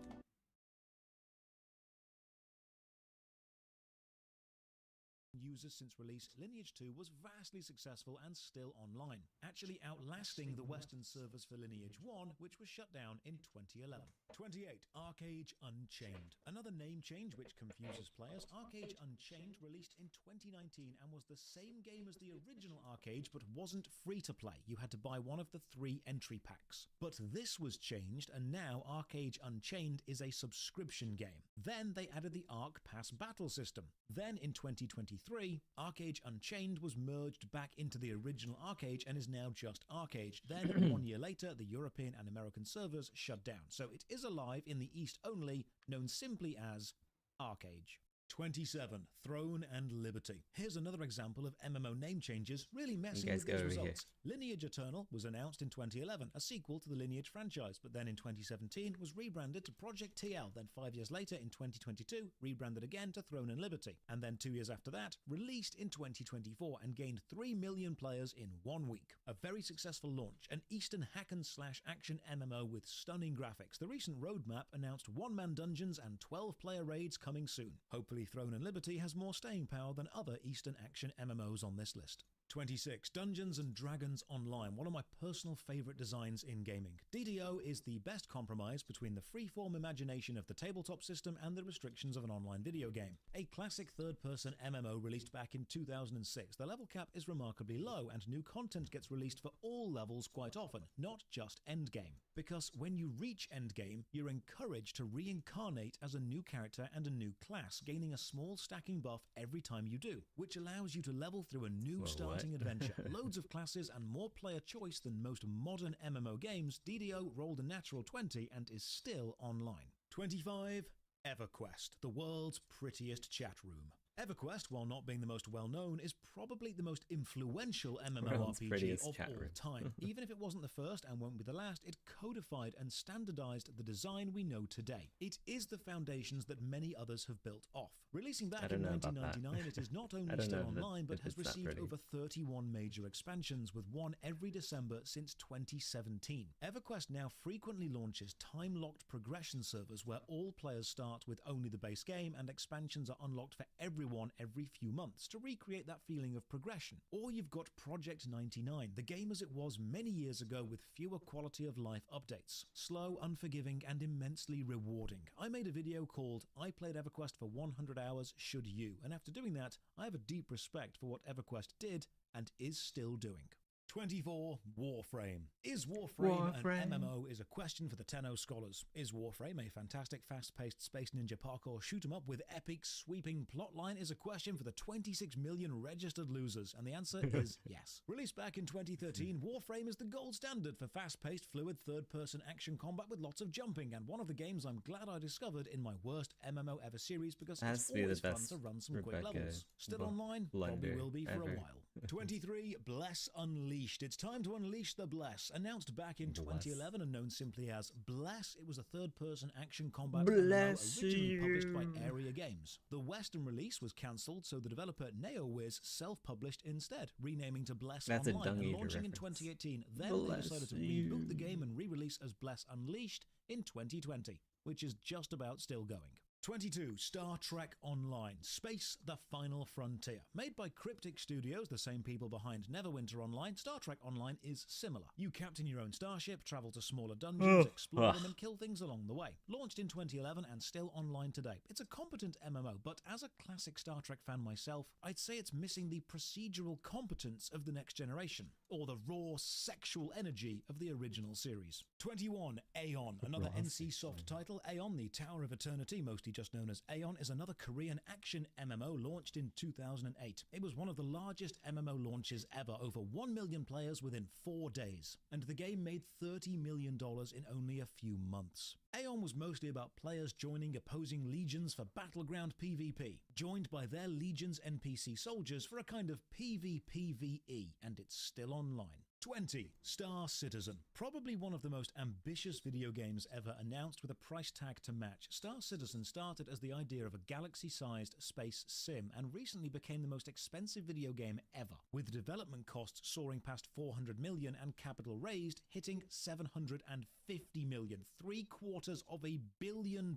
B: Users since release, Lineage 2 was vastly successful and still online, actually outlasting the Western servers for Lineage 1, which was shut down in 2011. 28. ArcheAge Unchained. Another name change which confuses players. ArcheAge Unchained released in 2019 and was the same game as the original ArcheAge, but wasn't free to play. You had to buy one of the 3 entry packs. But this was changed, and now ArcheAge Unchained is a subscription game. Then they added the Arc Pass battle system. Then in 2023, ArcheAge Unchained was merged back into the original ArcheAge and is now just ArcheAge. Then 1 year later, the European and American servers shut down. So it is alive in the East only, known simply as ArcheAge. 27. Throne and Liberty. Here's another example of MMO name changes really messing with these results. Lineage Eternal was announced in 2011, a sequel to the Lineage franchise, but then in 2017 was rebranded to Project TL, then 5 years later in 2022 rebranded again to Throne and Liberty, and then 2 years after that released in 2024 and gained 3 million players in 1 week. A very successful launch, an Eastern hack-and-slash action MMO with stunning graphics. The recent roadmap announced one-man dungeons and 12-player raids coming soon. Hopefully Throne and Liberty has more staying power than other Eastern action MMOs on this list. 26. Dungeons & Dragons Online, one of my personal favourite designs in gaming. DDO is the best compromise between the freeform imagination of the tabletop system and the restrictions of an online video game. A classic third-person MMO released back in 2006. The level cap is remarkably low, and new content gets released for all levels quite often, not just endgame. Because when you reach endgame, you're encouraged to reincarnate as a new character and a new class, gaining a small stacking buff every time you do, which allows you to level through a new starting adventure. Loads of classes and more player choice than most modern MMO games, DDO rolled a natural 20 and is still online. 25. EverQuest, the world's prettiest chat room. EverQuest, while not being the most well-known, is probably the most influential MMORPG of all time. Even if it wasn't the first and won't be the last, it codified and standardized the design we know today. It is the foundations that many others have built off. Releasing back in 1999, it is not only still online, but has received over 31 major expansions, with one every December since 2017. EverQuest now frequently launches time-locked progression servers where all players start with only the base game and expansions are unlocked for everyone every few months to recreate that feeling of progression. Or you've got Project 99, the game as it was many years ago with fewer quality of life updates. Slow, unforgiving, and immensely rewarding. I made a video called I Played EverQuest for 100 hours, should you? And after doing that, I have a deep respect for what EverQuest did and is still doing. 24. Warframe. Is Warframe an MMO is a question for the Tenno scholars. Is Warframe a fantastic fast-paced space ninja parkour shoot-em-up with epic sweeping plotline is a question for the 26 million registered losers, and the answer is yes. Released back in 2013, Warframe is the gold standard for fast-paced fluid third-person action combat with lots of jumping, and one of the games I'm glad I discovered in my worst MMO ever series because it's always fun to run some quick levels. Still online? Probably will be for a while. 23. Bless Unleashed. It's time to unleash the Bless. Announced back in 2011 and known simply as Bless, it was a third-person action combat MMO originally published by Area Games. The Western release was cancelled, so the developer NeoWiz self-published instead, renaming to Bless Online and launching in 2018. Then they decided to reboot the game and re-release as Bless Unleashed in 2020, which is just about still going. 22. Star Trek Online. Space: The Final Frontier. Made by Cryptic Studios, the same people behind Neverwinter Online, Star Trek Online is similar. You captain your own starship, travel to smaller dungeons, explore them, and kill things along the way. Launched in 2011 and still online today. It's a competent MMO, but as a classic Star Trek fan myself, I'd say it's missing the procedural competence of the next generation, or the raw sexual energy of the original series. 21. Aeon, another
A: Frosty
B: NC Soft
A: Flame.
B: title. Aeon, the Tower of Eternity, mostly just known as Aeon, is another Korean action MMO launched in 2008. It was one of the largest MMO launches ever, over 1 million players within 4 days. And the game made $30 million in only a few months. Aeon was mostly about players joining opposing legions for battleground PvP, joined by their legion's NPC soldiers for a kind of PvPvE, and it's still online. 20. Star Citizen. Probably one of the most ambitious video games ever announced with a price tag to match. Star Citizen started as the idea of a galaxy-sized space sim and recently became the most expensive video game ever, with development costs soaring past 400 million and capital raised hitting 750 million, $750 million,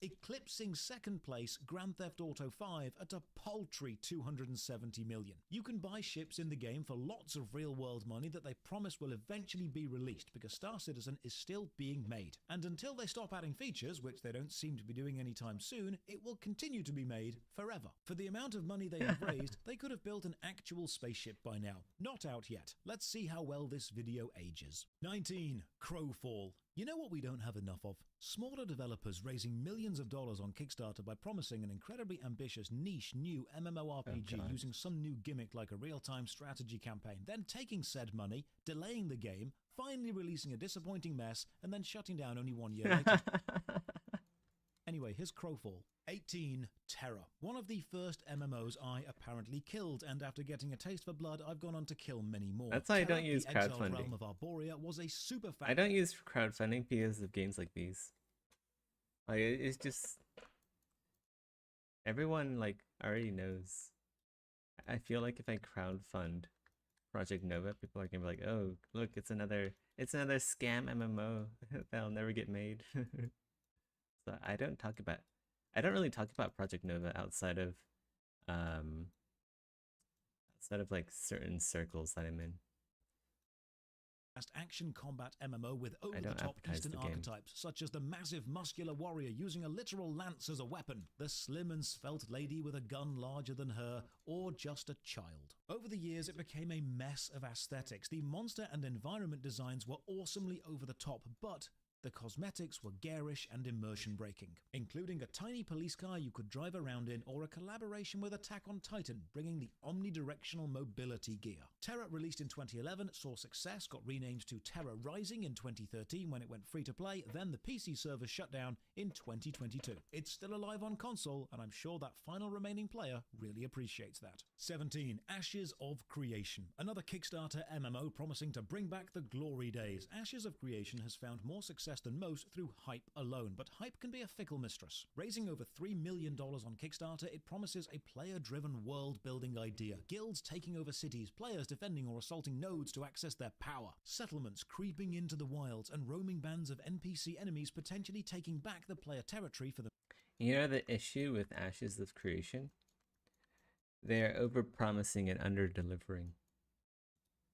B: eclipsing second place Grand Theft Auto 5 at a paltry 270 million. You can buy ships in the game for lots of real-world money that they promise will eventually be released because Star Citizen is still being made. And until they stop adding features, which they don't seem to be doing anytime soon, it will continue to be made forever. For the amount of money they have raised, they could have built an actual spaceship by now. Not out yet. Let's see how well this video ages. 19. Crowfall. You know what we don't have enough of? Smaller developers raising millions of dollars on Kickstarter by promising an incredibly ambitious niche new MMORPG
A: God.
B: using some new gimmick like a real-time strategy campaign, then taking said money, delaying the game, finally releasing a disappointing mess, and then shutting down only 1 year later. Anyway, here's Crowfall. 18. Terra. One of the first MMOs I apparently killed, and after getting a taste for blood, I've gone on to kill many more.
A: That's why I don't
B: Terra,
A: use
B: the exiled
A: crowdfunding.
B: realm of Arborea, was a super fan.
A: I don't use crowdfunding because of games like these. Like it's just everyone like already knows. I feel like if I crowdfund Project Nova, people are gonna be like, "Oh, look, it's another scam MMO that'll never get made." So I don't really talk about Project Nova outside of like certain circles that I'm in.
B: Action combat MMO with
A: don't
B: over-the-top
A: advertise
B: Eastern
A: the game.
B: archetypes, such as the massive muscular warrior using a literal lance as a weapon, the slim and svelte lady with a gun larger than her, or just a child. Over the years, it became a mess of aesthetics. The monster and environment designs were awesomely over the top, but the cosmetics were garish and immersion-breaking, including a tiny police car you could drive around in or a collaboration with Attack on Titan, bringing the omnidirectional mobility gear. Terra, released in 2011, saw success, got renamed to Terra Rising in 2013 when it went free-to-play, then the PC server shut down in 2022. It's still alive on console, and I'm sure that final remaining player really appreciates that. 17. Ashes of Creation. Another Kickstarter MMO promising to bring back the glory days. Ashes of Creation has found more success than most through hype alone, but hype can be a fickle mistress. Raising over $3 million on Kickstarter, it promises a player-driven world-building idea. Guilds taking over cities, players defending or assaulting nodes to access their power, settlements creeping into the wilds, and roaming bands of NPC enemies potentially taking back the player territory for the
A: You know the issue with Ashes of Creation? They're over-promising and under-delivering.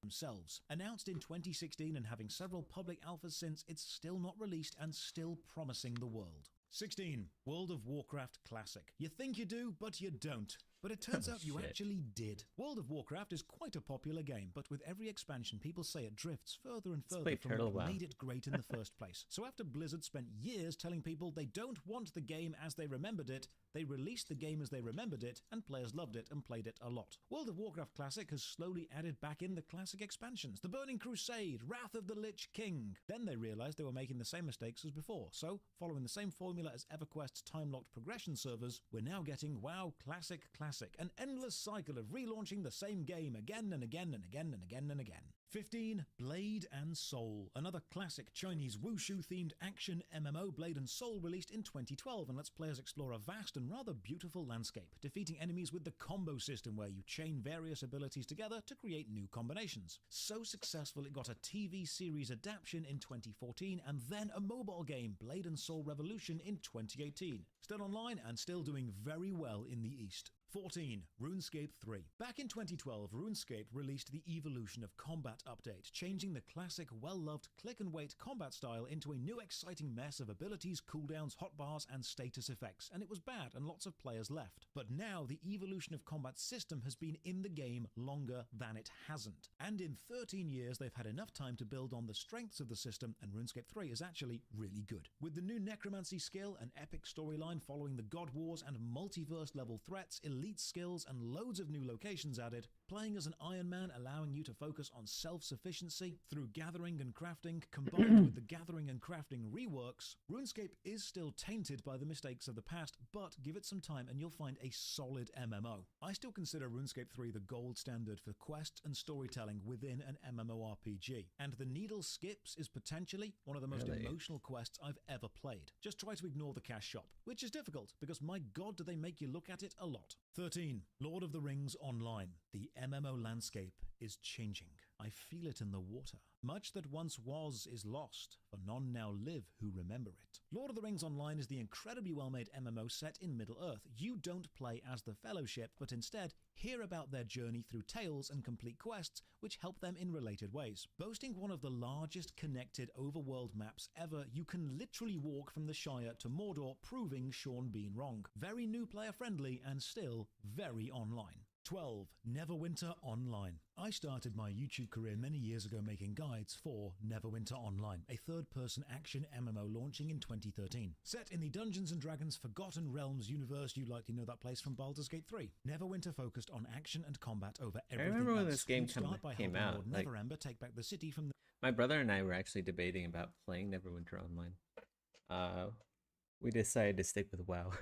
B: themselves. Announced in 2016 and having several public alphas since, it's still not released and still promising the world. 16. World of Warcraft Classic. You think you do, but you don't. But it turns out you
A: Shit.
B: actually did. World of Warcraft is quite a popular game, but with every expansion, people say it drifts further and further
A: play
B: from
A: Turtle
B: what
A: WoW.
B: made it great in the first place. So after Blizzard spent years telling people they don't want the game as they remembered it, they released the game as they remembered it, and players loved it and played it a lot. World of Warcraft Classic has slowly added back in the classic expansions, the Burning Crusade, Wrath of the Lich King. Then they realized they were making the same mistakes as before, so following the same formula as EverQuest's time-locked progression servers, we're now getting WoW Classic Classic, an endless cycle of relaunching the same game again and again and again and again and again. 15. Blade and Soul. Another classic Chinese wushu-themed action MMO. Blade and Soul released in 2012 and lets players explore a vast and rather beautiful landscape, defeating enemies with the combo system where you chain various abilities together to create new combinations. So successful it got a TV series adaptation in 2014 and then a mobile game, Blade and Soul Revolution, in 2018. still online and still doing very well in the East. 14. RuneScape 3. Back in 2012, RuneScape released the Evolution of Combat update, changing the classic, well-loved click-and-wait combat style into a new exciting mess of abilities, cooldowns, hotbars, and status effects, and it was bad and lots of players left. But now the Evolution of Combat system has been in the game longer than it hasn't. And in 13 years, they've had enough time to build on the strengths of the system, and RuneScape 3 is actually really good. With the new Necromancy skill, an epic storyline following the God Wars, and multiverse-level threats, elite skills, and loads of new locations added, playing as an Iron Man allowing you to focus on self-sufficiency through gathering and crafting, combined with the gathering and crafting reworks, RuneScape is still tainted by the mistakes of the past, but give it some time and you'll find a solid MMO. I still consider RuneScape 3 the gold standard for quests and storytelling within an MMORPG, and the Needle Skips is potentially one of the most emotional quests I've ever played. Just try to ignore the cash shop, which is difficult because my god do they make you look at it a lot. 13. Lord of the Rings Online. The MMO landscape is changing. I feel it in the water. Much that once was is lost, for none now live who remember it. Lord of the Rings Online is the incredibly well-made MMO set in Middle-earth. You don't play as the Fellowship, but instead hear about their journey through tales and complete quests which help them in related ways. Boasting one of the largest connected overworld maps ever, you can literally walk from the Shire to Mordor, proving Sean Bean wrong. Very new player friendly and still very online. 12. Neverwinter Online. I started my YouTube career many years ago making guides for Neverwinter Online, a third-person action MMO launching in 2013. Set in the Dungeons & Dragons Forgotten Realms universe, you likely know that place from Baldur's Gate 3. Neverwinter focused on action and combat over everything.
A: I remember when
B: else.
A: this game came out.
B: Lord Neverember take back the city from the...
A: My brother and I were actually debating about playing Neverwinter Online. We decided to stick with WoW.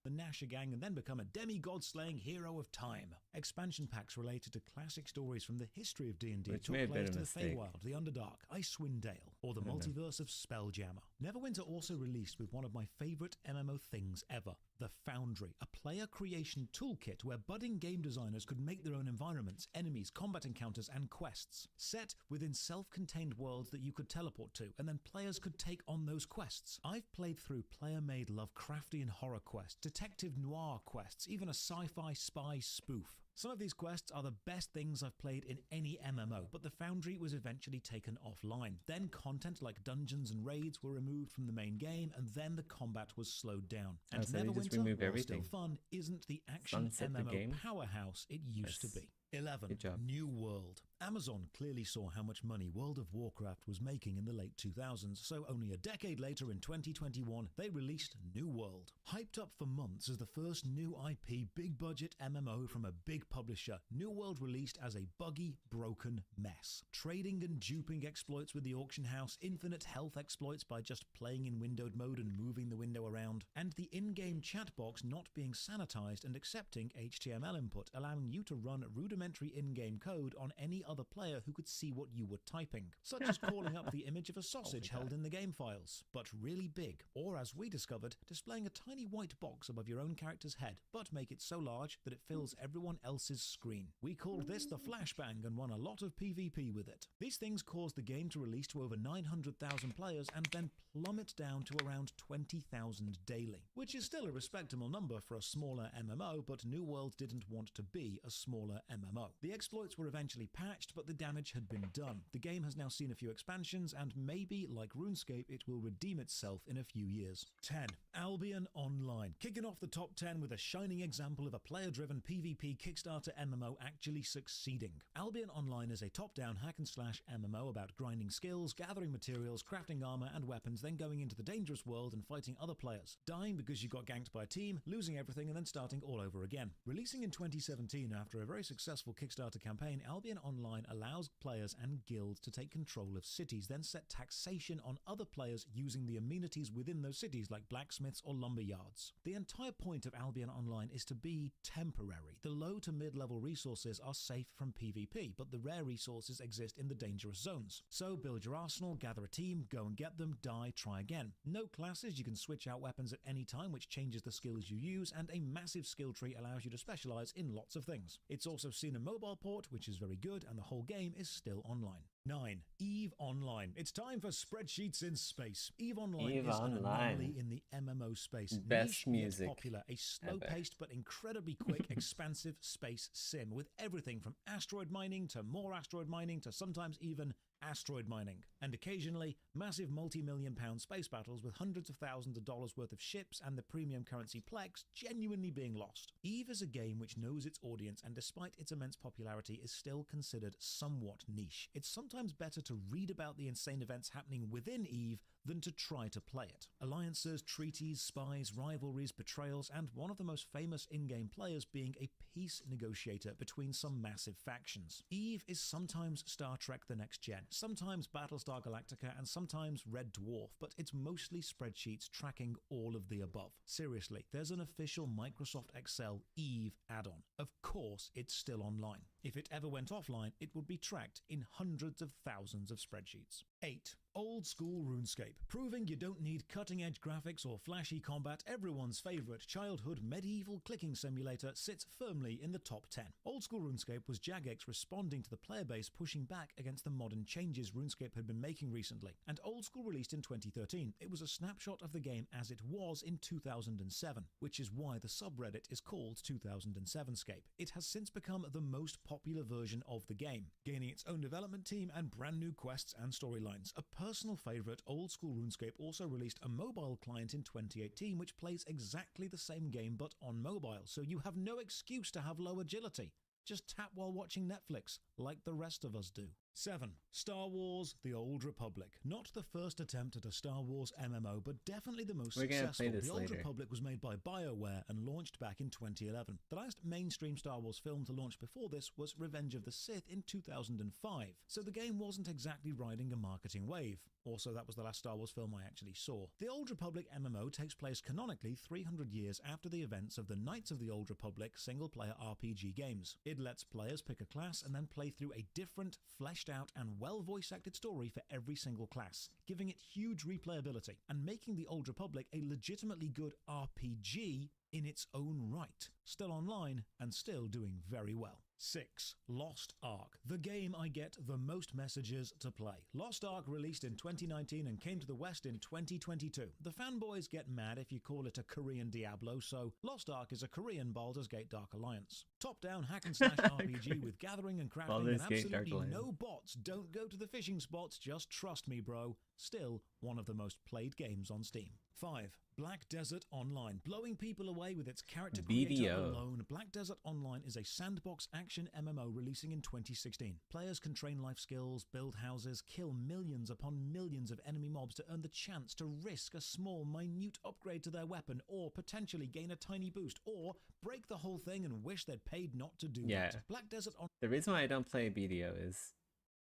B: the Nasher gang and then become a demigod-slaying hero of time. Expansion packs related to classic stories from the history of D&D took place to the Feywild, the Underdark, Icewind Dale, or the multiverse of Spelljammer. Neverwinter also released with one of my favourite MMO things ever, the Foundry, a player creation toolkit where budding game designers could make their own environments, enemies, combat encounters, and quests, set within self-contained worlds that you could teleport to, and then players could take on those quests. I've played through player-made Lovecraftian horror quests, detective noir quests, even a sci-fi spy spoof. Some of these quests are the best things I've played in any MMO, but the Foundry was eventually taken offline. Then content like dungeons and raids were removed from the main game, and then the combat was slowed down. And Neverwinter, while still fun, isn't the action MMO powerhouse it used to be. 11. New World. Amazon clearly saw how much money World of Warcraft was making in the late 2000s, so only a decade later in 2021, they released New World. Hyped up for months as the first new IP big-budget MMO from a big publisher, New World released as a buggy, broken mess. Trading and duping exploits with the auction house, infinite health exploits by just playing in windowed mode and moving the window around, and the in-game chat box not being sanitized and accepting HTML input, allowing you to run rudimentary in-game code on any other player who could see what you were typing, such as calling up the image of a sausage held in the game files, but really big, or as we discovered, displaying a tiny white box above your own character's head, but make it so large that it fills everyone else's screen. We called this the Flashbang and won a lot of PvP with it. These things caused the game to release to over 900,000 players and then plummet down to around 20,000 daily, which is still a respectable number for a smaller MMO, but New World didn't want to be a smaller MMO. The exploits were eventually patched, but the damage had been done. The game has now seen a few expansions, and maybe, like RuneScape, it will redeem itself in a few years. 10. Albion Online. Kicking off the top 10 with a shining example of a player-driven PvP Kickstarter MMO actually succeeding. Albion Online is a top-down hack-and-slash MMO about grinding skills, gathering materials, crafting armor and weapons, then going into the dangerous world and fighting other players, dying because you got ganked by a team, losing everything and then starting all over again. Releasing in 2017 after a very successful Kickstarter campaign, Albion Online allows players and guilds to take control of cities, then set taxation on other players using the amenities within those cities like blacksmiths or lumber yards. The entire point of Albion Online is to be temporary. The low to mid-level resources are safe from PvP, but the rare resources exist in the dangerous zones. So build your arsenal, gather a team, go and get them, die, try again. No classes, you can switch out weapons at any time, which changes the skills you use, and a massive skill tree allows you to specialize in lots of things. It's also sealed seen a mobile port, which is very good, and the whole game is still online. 9. EVE Online. It's time for spreadsheets in space. EVE Online
A: EVE
B: is an
A: Online.
B: anomaly in the MMO space.
A: Best
B: Niche yet
A: music
B: popular, a slow-paced but incredibly quick, expansive space sim with everything from asteroid mining to more asteroid mining to sometimes even asteroid mining, and occasionally massive multi-million-pound space battles with hundreds of thousands of dollars worth of ships and the premium currency Plex genuinely being lost. EVE is a game which knows its audience and despite its immense popularity is still considered somewhat niche. It's sometimes better to read about the insane events happening within EVE than to try to play it. Alliances, treaties, spies, rivalries, betrayals, and one of the most famous in-game players being a peace negotiator between some massive factions. EVE is sometimes Star Trek The Next Gen, sometimes Battlestar Galactica, and sometimes Red Dwarf, but it's mostly spreadsheets tracking all of the above. Seriously, there's an official Microsoft Excel EVE add-on. Of course, it's still online. If it ever went offline, it would be tracked in hundreds of thousands of spreadsheets. 8. Old school RuneScape. Proving you don't need cutting-edge graphics or flashy combat, everyone's favorite childhood medieval clicking simulator sits firmly in the top 10. Old school RuneScape was Jagex responding to the player base pushing back against the modern changes RuneScape had been making recently, and Old School released in 2013. It was a snapshot of the game as it was in 2007, which is why the subreddit is called 2007scape. It has since become the most popular version of the game, gaining its own development team and brand new quests and storylines. A personal favorite, Old School RuneScape also released a mobile client in 2018 which plays exactly the same game but on mobile, so you have no excuse to have low agility. Just tap while watching Netflix, like the rest of us do. 7. Star Wars The Old Republic. Not the first attempt at a Star Wars MMO, but definitely the most
A: We're gonna
B: successful.
A: play this
B: The Old
A: later.
B: Republic was made by BioWare and launched back in 2011. The last mainstream Star Wars film to launch before this was Revenge of the Sith in 2005, so the game wasn't exactly riding a marketing wave. Also, that was the last Star Wars film I actually saw. The Old Republic MMO takes place canonically 300 years after the events of the Knights of the Old Republic single-player RPG games. It lets players pick a class and then play through a different, fleshed-out and well-voice-acted story for every single class, giving it huge replayability and making the Old Republic a legitimately good RPG in its own right. Still online and still doing very well. 6. Lost Ark. The game I get the most messages to play. Lost Ark released in 2019 and came to the West in 2022. The fanboys get mad if you call it a Korean Diablo, so Lost Ark is a Korean Baldur's Gate Dark Alliance. Top-down hack-and-slash RPG with gathering and crafting
A: Baldur's
B: and
A: Gate Dark
B: absolutely
A: Alliance.
B: no bots. Don't go to the fishing spots, just trust me, bro. Still one of the most played games on Steam. 5. Black Desert Online. Blowing people away with its character creator
A: BDO.
B: alone, Black Desert Online is a sandbox action MMO releasing in 2016. Players can train life skills, build houses, kill millions upon millions of enemy mobs to earn the chance to risk a small, minute upgrade to their weapon, or potentially gain a tiny boost, or break the whole thing and wish they'd paid not to do
A: Yeah.
B: that. Black Desert
A: The reason why I don't play BDO is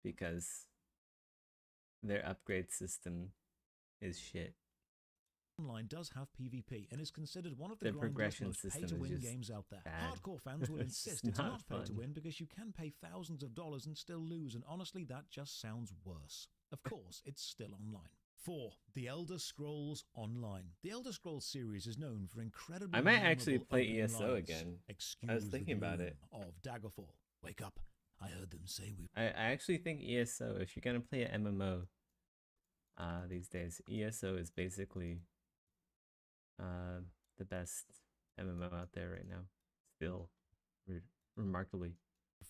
A: because their upgrade system is shit.
B: Online does have PvP and is considered one of the
A: The
B: grindest,
A: progression
B: most
A: system is
B: pay-to-win
A: just
B: games out there.
A: bad.
B: Hardcore fans will
A: It's
B: insist
A: just
B: it's
A: not
B: not pay to
A: fun.
B: win because you can pay thousands of dollars and still lose, and honestly that just sounds worse. Of course, it's still online. 4. The Elder Scrolls Online. The Elder Scrolls series is known for incredibly
A: I might actually
B: memorable
A: play
B: opening
A: ESO
B: lines.
A: again.
B: Excuse
A: I was
B: the
A: thinking about it.
B: gloom of Daggerfall. Wake up. I heard them say we
A: I actually think ESO, if you're gonna play an MMO these days, ESO is basically the best MMO out there right now. Still, remarkably.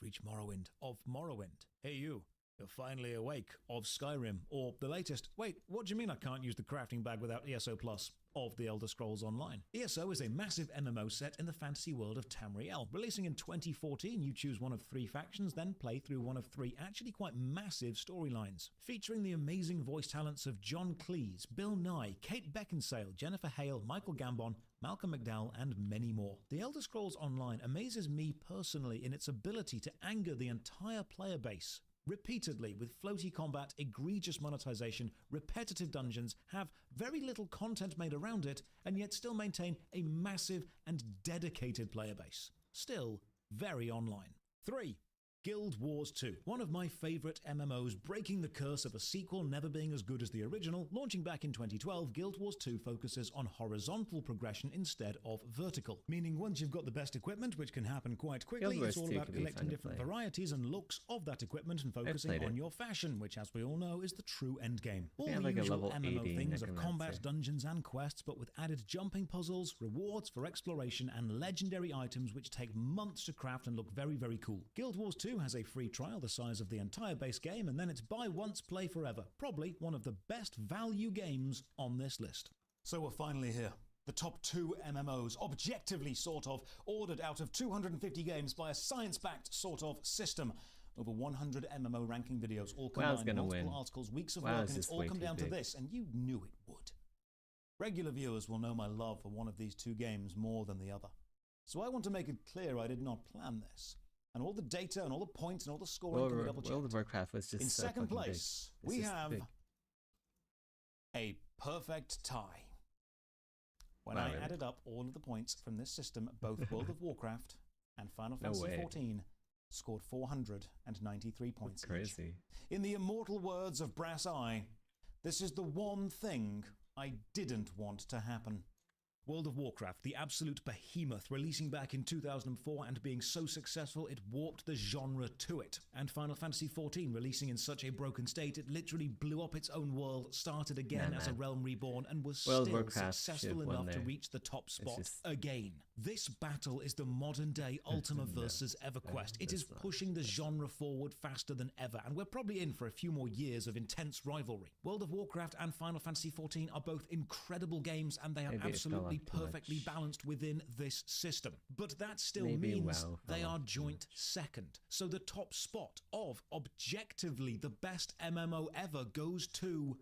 B: reach Morrowind of Morrowind. Hey you, you're finally awake of Skyrim, or the latest, wait, what do you mean I can't use the crafting bag without ESO Plus, of the Elder Scrolls Online? ESO is a massive MMO set in the fantasy world of Tamriel. Releasing in 2014, you choose one of 3 factions, then play through one of 3 actually quite massive storylines. Featuring the amazing voice talents of John Cleese, Bill Nye, Kate Beckinsale, Jennifer Hale, Michael Gambon, Malcolm McDowell, and many more. The Elder Scrolls Online amazes me personally in its ability to anger the entire player base. Repeatedly, with floaty combat, egregious monetization, repetitive dungeons, have very little content made around it, and yet still maintain a massive and dedicated player base. Still very online. 3. Guild Wars 2, one of my favorite MMOs, breaking the curse of a sequel never being as good as the original. Launching back in 2012, Guild Wars 2 focuses on horizontal progression instead of vertical, meaning once you've got the best equipment, which can happen quite quickly,
A: Guild Wars
B: it's all
A: 2
B: about
A: could be
B: collecting
A: fun to
B: different
A: play.
B: varieties and looks of that equipment and focusing
A: played
B: on
A: it.
B: your fashion, which as we all know is the true end game. All
A: They have
B: the
A: like a
B: usual
A: level
B: MMO
A: 80
B: things of combat,
A: necromancer.
B: dungeons and quests, but with added jumping puzzles, rewards for exploration, and legendary items which take months to craft and look very, very cool. Guild Wars 2 has a free trial the size of the entire base game, and then it's buy once, play forever. Probably one of the best value games on this list. So we're finally here. The top 2 MMOs, objectively sort of, ordered out of 250 games by a science-backed sort of system. Over 100 MMO ranking videos, all
A: WoW's
B: combined,
A: gonna
B: multiple
A: win.
B: articles, weeks of
A: WoW
B: work,
A: is
B: and it's
A: just
B: all
A: way
B: come
A: too
B: down to
A: big.
B: this, and you knew it would. Regular viewers will know my love for one of these 2 games more than the other. So I want to make it clear I did not plan this. And all the data and all the points and all the scoring can be double
A: World of
B: checked.
A: Warcraft was just
B: In
A: so
B: second
A: fucking big.
B: place,
A: It's
B: we
A: just
B: have
A: big.
B: a perfect tie. When
A: Wow,
B: I
A: really?
B: added up all of the points from this system, both World of Warcraft and Final
A: No
B: Fantasy
A: way.
B: XIV scored 493 points each.
A: Crazy.
B: In the immortal words of Brass Eye, this is the one thing I didn't want to happen. World of Warcraft, the absolute behemoth, releasing back in 2004 and being so successful it warped the genre to it. And Final Fantasy XIV, releasing in such a broken state it literally blew up its own world, started again
A: Nah,
B: as a
A: man.
B: realm reborn, and was
A: World of
B: still
A: Warcraft
B: successful
A: should've won
B: enough to
A: there.
B: reach the top spot
A: just-
B: again. This battle is the modern day Ultima
A: No.
B: versus EverQuest. It is
A: That's not-
B: pushing the genre forward faster than ever, and we're probably in for a few more years of intense rivalry. World of Warcraft and Final Fantasy XIV are both incredible games, and they are
A: Maybe it fell
B: absolutely
A: off too
B: perfectly
A: much.
B: balanced within this system. But that still
A: Maybe
B: means
A: WoW
B: they
A: fell
B: are
A: off too
B: joint second. So the top spot of objectively the best MMO ever goes to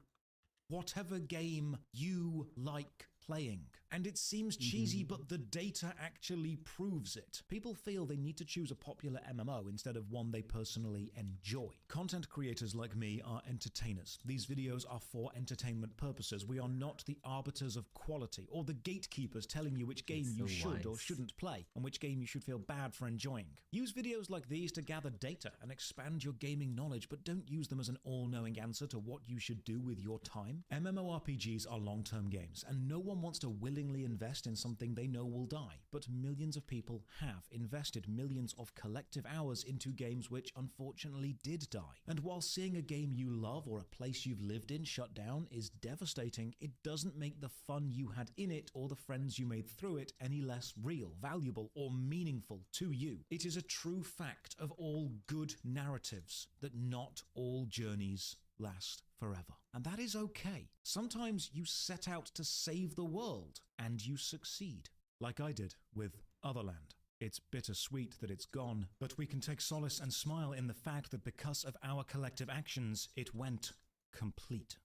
B: whatever game you like playing. And it seems cheesy, but the data actually proves it. People feel they need to choose a popular MMO instead of one they personally enjoy. Content creators like me are entertainers. These videos are for entertainment purposes. We are not the arbiters of quality or the gatekeepers telling you which game
A: It's
B: you
A: so
B: should or
A: wise.
B: shouldn't play and which game you should feel bad for enjoying. Use videos like these to gather data and expand your gaming knowledge, but don't use them as an all-knowing answer to what you should do with your time. MMORPGs are long-term games, and no one wants to willingly invest in something they know will die. But millions of people have invested millions of collective hours into games which unfortunately did die. And while seeing a game you love or a place you've lived in shut down is devastating, it doesn't make the fun you had in it or the friends you made through it any less real, valuable, or meaningful to you. It is a true fact of all good narratives that not all journeys last forever. And that is okay. Sometimes you set out to save the world and you succeed, like I did with Otherland. It's bittersweet that it's gone, but we can take solace and smile in the fact that because of our collective actions, it went complete.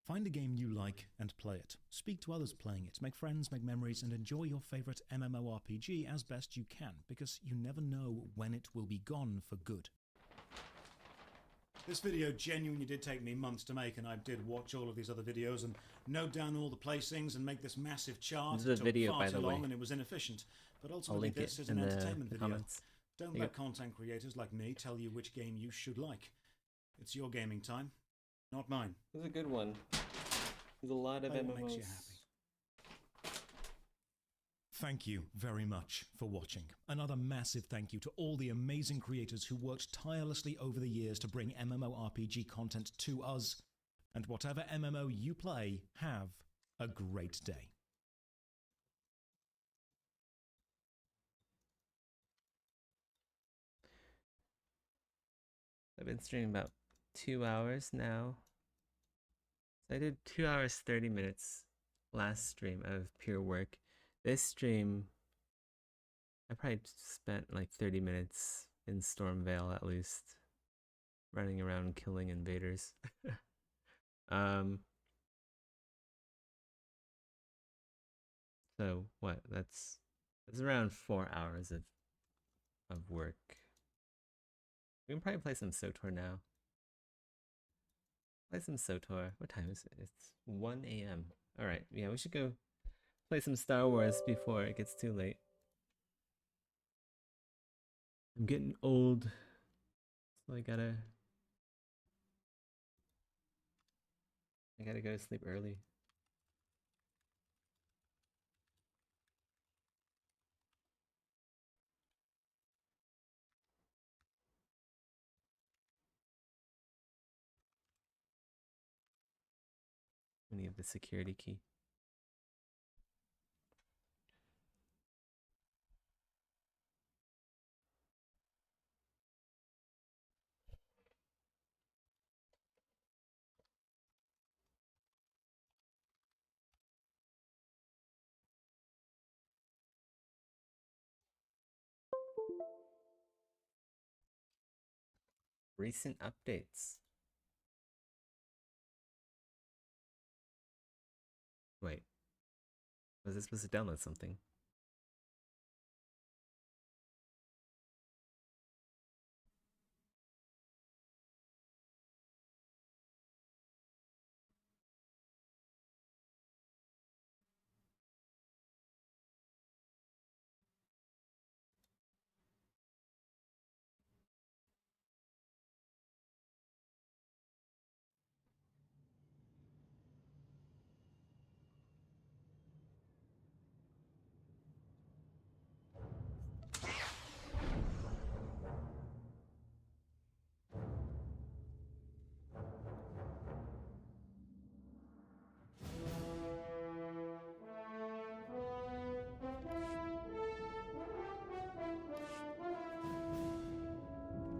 B: Find a game you like and play it. Speak to others playing it. Make friends, make memories, and enjoy your favorite MMORPG as best you can, because you never know when it will be gone for good. This video genuinely did take me months to make, and I did watch all of these other videos and note down all the placings and make this massive chart.
A: This is a
B: It took
A: video,
B: far
A: by
B: too
A: the way.
B: long and it was inefficient. But
A: I'll
B: ultimately,
A: link
B: this
A: it
B: is
A: in
B: an
A: the
B: entertainment video.
A: comments.
B: Don't
A: Yep.
B: let content creators like me tell you which game you should like. It's your gaming time, not mine.
A: It was a good one. There's a lot of
B: Play what
A: MMOs.
B: makes you happy. Thank you very much for watching. Another massive thank you to all the amazing creators who worked tirelessly over the years to bring MMORPG content to us. And whatever MMO you play, have a great day.
A: I've been streaming about 2 hours now. So I did 2 hours 30 minutes last stream of pure work. This stream, I probably spent like 30 minutes in Stormvale at least, running around killing invaders. So what? That's around 4 hours of work. We can probably play some SOTOR now. Play some SOTOR. What time is it? It's 1 a.m. Alright, yeah, we should go play some Star Wars before it gets too late. I'm getting old. So I gotta go to sleep early. I need the security key. Recent updates. Wait, was I supposed to download something?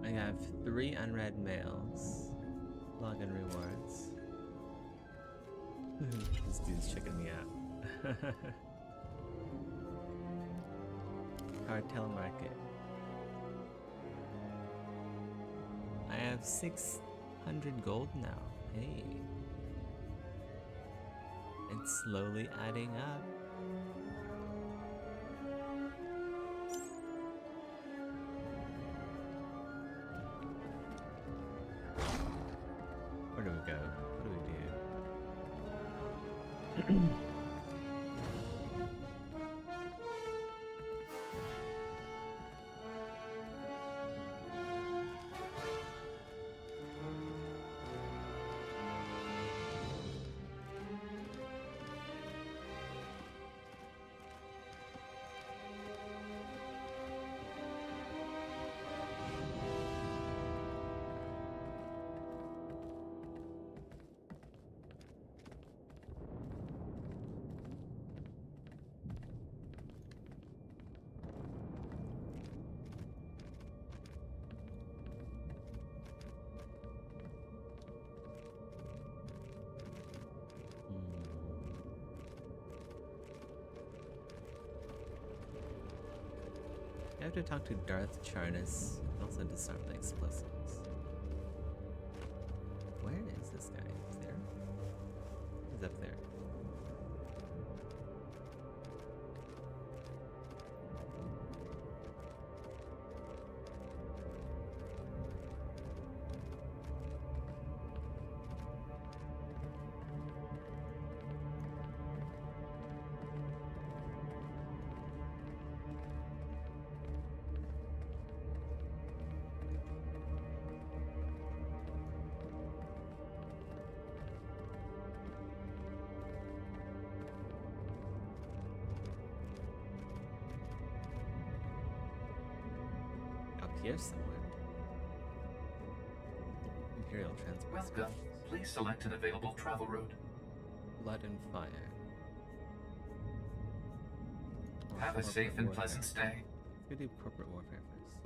A: I have 3 unread mails. Login rewards. This dude's checking me out. Cartel market. I have 600 gold now. Hey. It's slowly adding up. Where do we go? What do we do? I have to talk to Darth Charnas and also disarm the explosives. Where is this guy? Is there? He's up there. Here somewhere. Imperial transport.
C: Welcome. Please select an available travel route.
A: Blood and fire.
C: Have a safe and pleasant stay.
A: Let's go do corporate warfare first.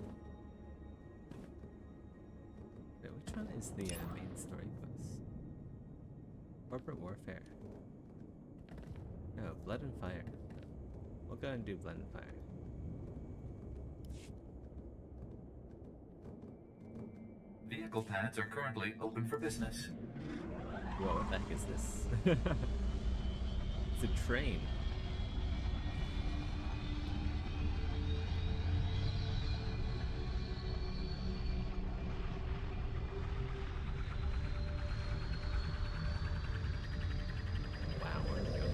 A: Wait, which one is the main story quest? Corporate warfare. No, blood and fire. We'll go and do blood and fire.
C: Vehicle pads are currently open for business.
A: Whoa, what the heck is this? It's a train. Wow, where are we going?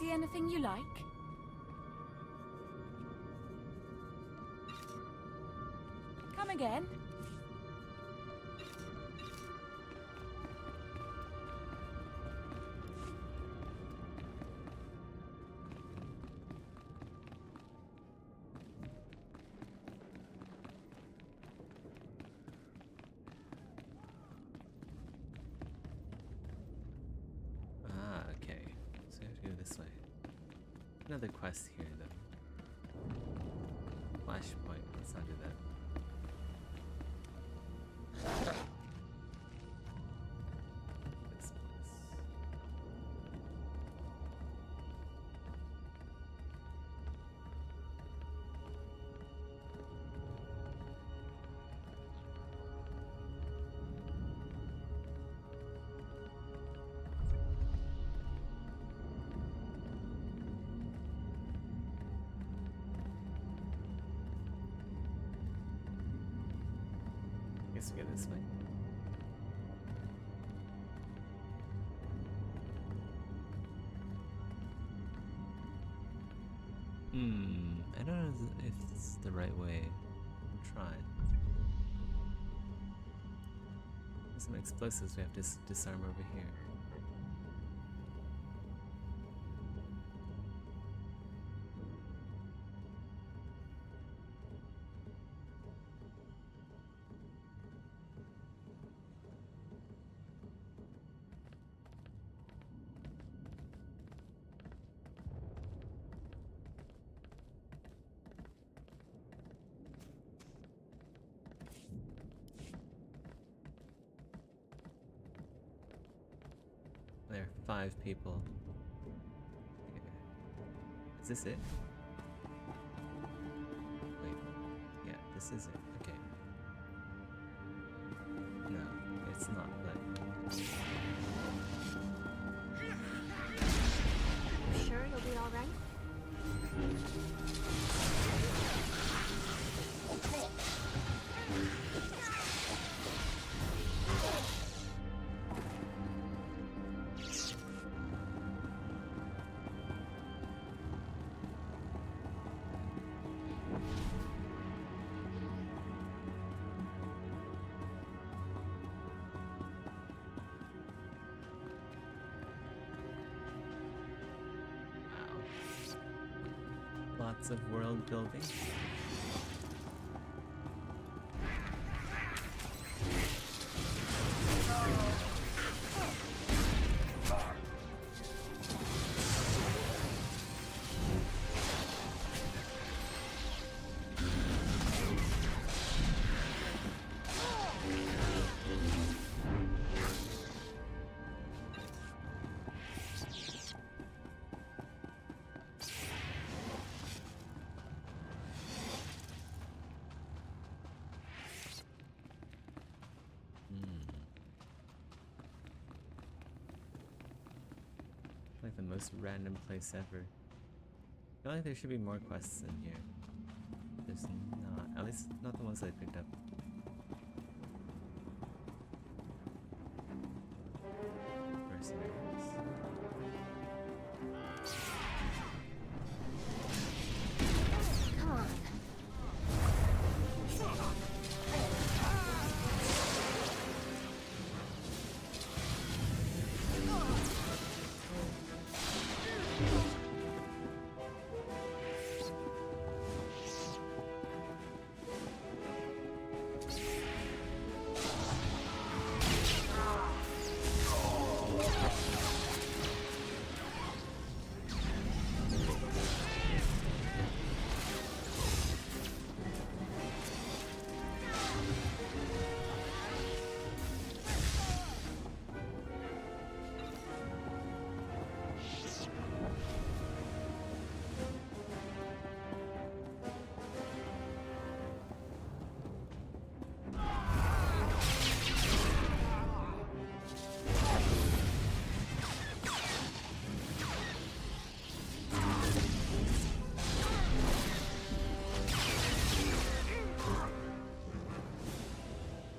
D: See anything you like? Come again.
A: Ah, okay. So we have to go this way. Another quest here, though. Flashpoint. Let's not do that. This place. Guess we go this way. I don't know if it's the right way. I'm trying. There's some explosives we have to disarm over here. There are 5 people. Okay. Is this it? Wait. Yeah, this is it. Okay. No, it's not, but...
D: You sure you'll be alright?
A: Lots of world building. Like the most random place ever. I feel like there should be more quests in here. There's not. At least not the ones that I picked up. Mercenaries.
D: Come on.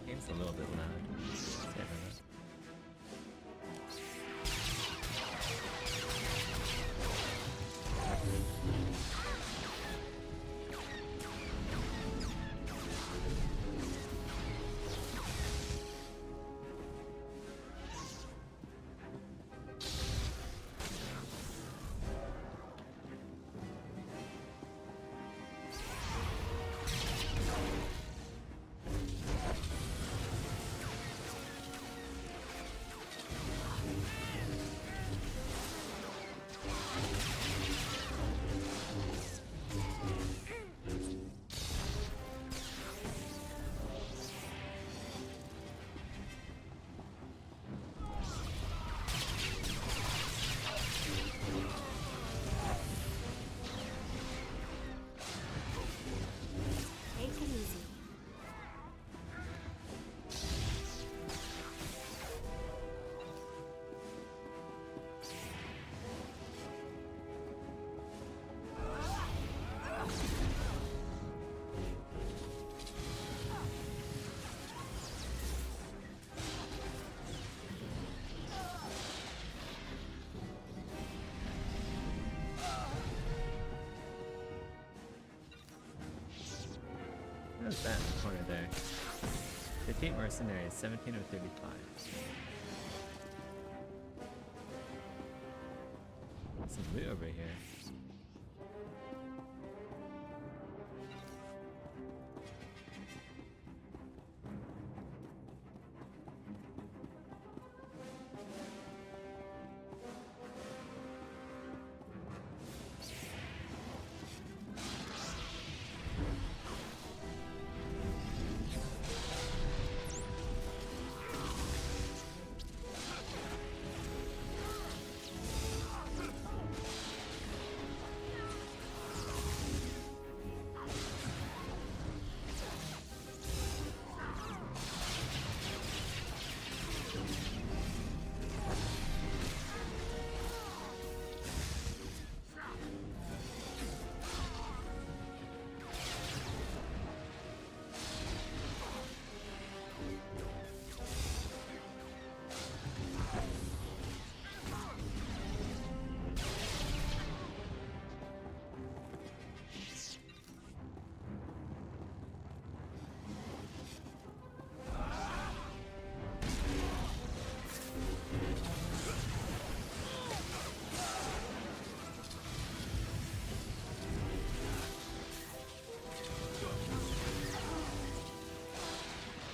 A: Game's a little bit loud. Sorry about that. that in the corner there? Defeat mercenaries, 17 of 35. Some loot over here.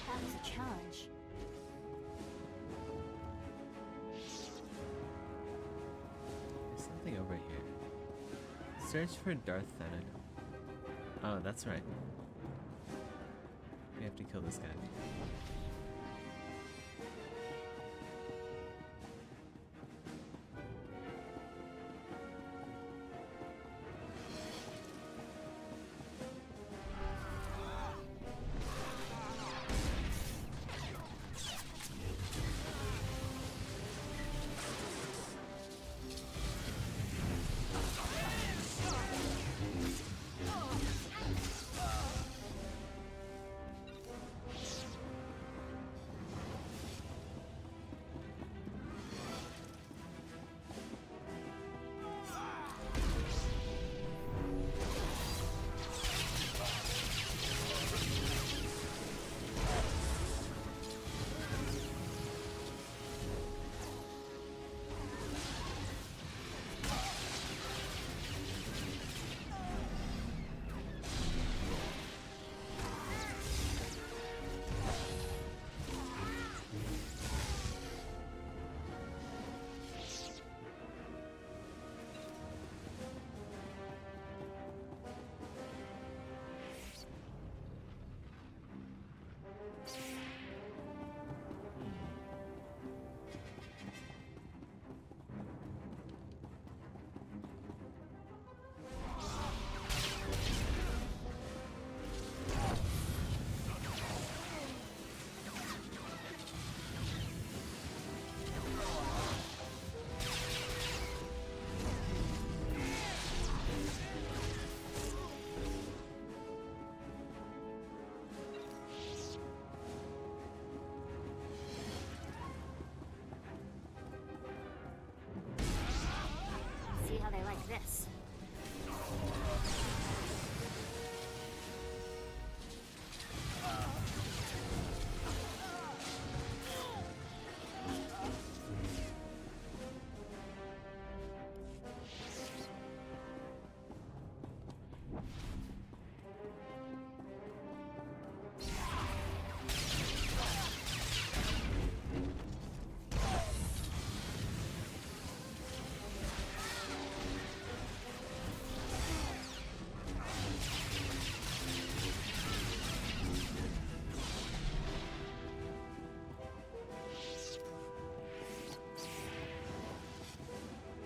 D: That was a challenge.
A: There's something over here. Search for Darth Thenagar. Oh, that's right. We have to kill this guy.
D: See how they like this.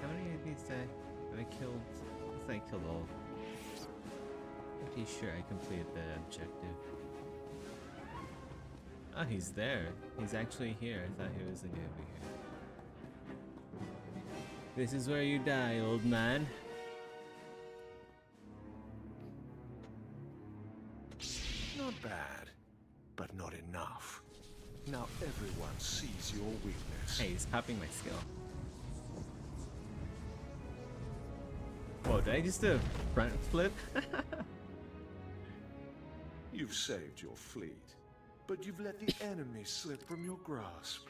A: How many of these have I killed? I think I killed all. Pretty sure I completed the objective. Oh, he's there. He's actually here. I thought he wasn't gonna be here. This is where you die, old man.
E: Not bad, but not enough. Now everyone sees your weakness.
A: Hey, he's copying my skill. Whoa, did I just do a front flip?
E: You You've saved your fleet, but you've let the enemy slip from your grasp.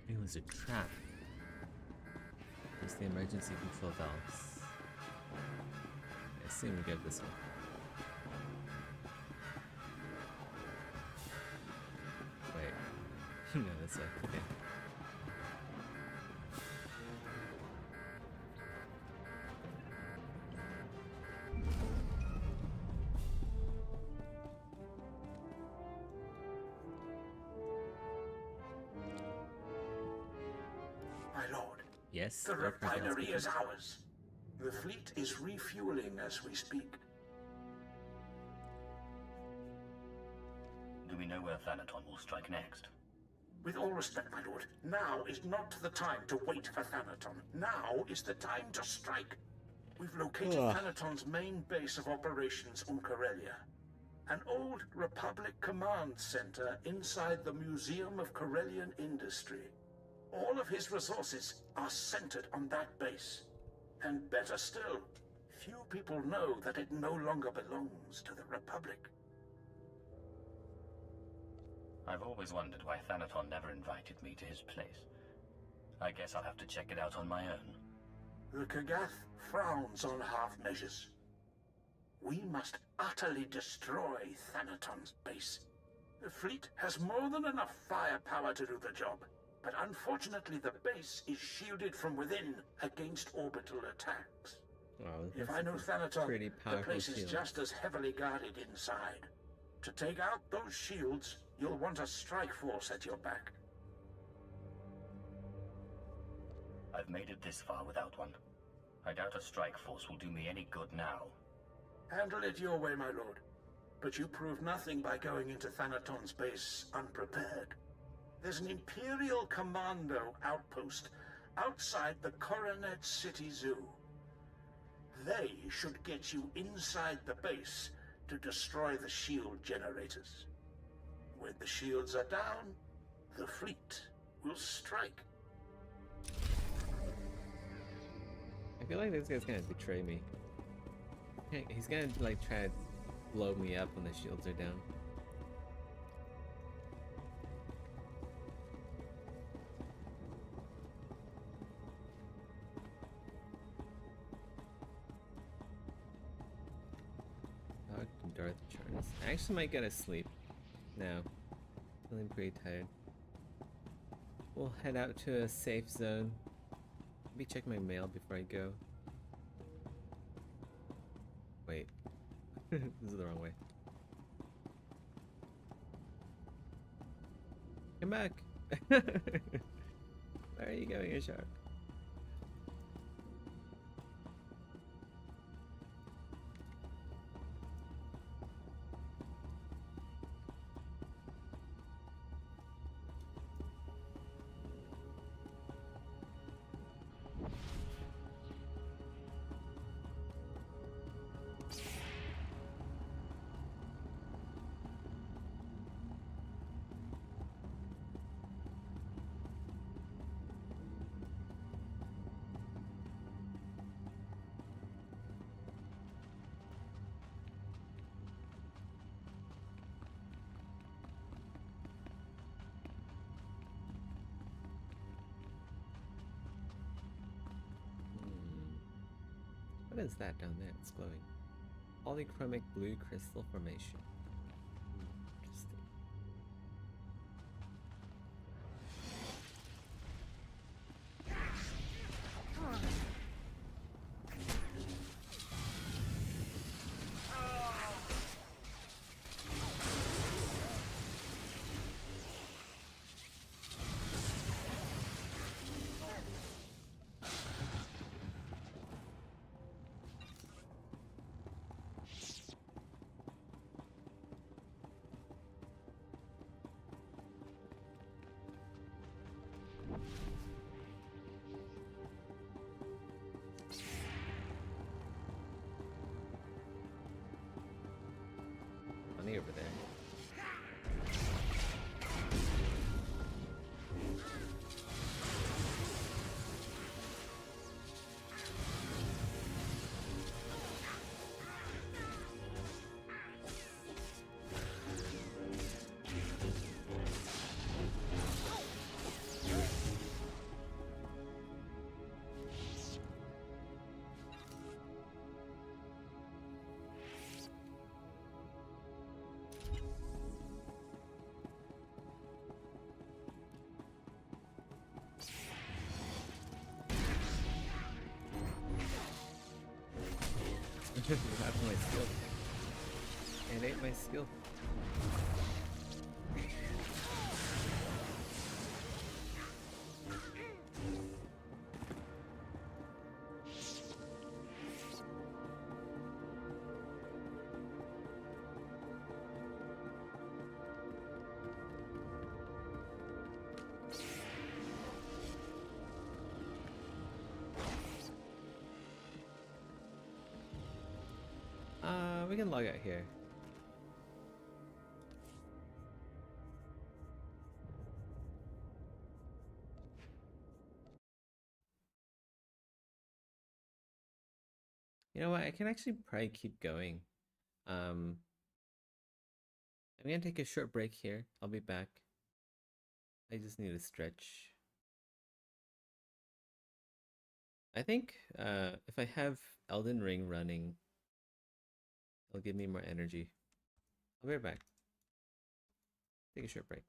A: It was a trap. There's the emergency control valves. I assume we go this way. Wait. No, this way. Okay.
F: My lord,
A: Yes.
F: the
A: Dr. John's
F: refinery
A: speaking.
F: is ours. The fleet is refueling as we speak.
G: Do we know where Thanaton will strike next?
F: With all respect, my lord, now is not the time to wait for Thanaton. Now is the time to strike. We've located
A: Ugh.
F: Thanaton's main base of operations on Corellia. An old Republic command center inside the Museum of Corellian Industry. All of his resources are centered on that base. And better still, few people know that it no longer belongs to the Republic.
G: I've always wondered why Thanaton never invited me to his place. I guess I'll have to check it out on my own.
F: The Kagath frowns on half measures. We must utterly destroy Thanaton's base. The fleet has more than enough firepower to do the job, but unfortunately the base is shielded from within against orbital attacks.
A: Wow,
F: If
A: that's
F: I know Thanaton,
A: pretty
F: the
A: powerful
F: place is
A: shield.
F: just as heavily guarded inside. To take out those shields, you'll want a strike force at your back.
G: I've made it this far without one. I doubt a strike force will do me any good now.
F: Handle it your way, my lord. But you prove nothing by going into Thanaton's base unprepared. There's an Imperial Commando outpost outside the Coronet City Zoo. They should get you inside the base to destroy the shield generators. When the shields are down, the fleet will strike.
A: I feel like this guy's gonna betray me. He's gonna like try to blow me up when the shields are down. Darth Charles. I actually might go to sleep now. Feeling pretty tired. We'll head out to a safe zone. Maybe check my mail before I go. Wait. This is the wrong way. Come back! Where are you going, Ishar? What is that down there? It's glowing. Polychromic blue crystal formation. Interesting. Money over there. Half my skill. And ate my skill. We can log out here. You know what? I can actually probably keep going. I'm gonna take a short break here. I'll be back. I just need to stretch. I think if I have Elden Ring running, it'll give me more energy. I'll be right back. Take a short break.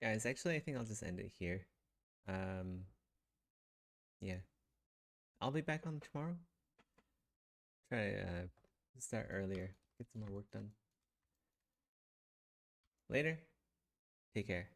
A: Guys, actually, I think I'll just end it here. Yeah. I'll be back on tomorrow. Try to start earlier, get some more work done. Later. Take care.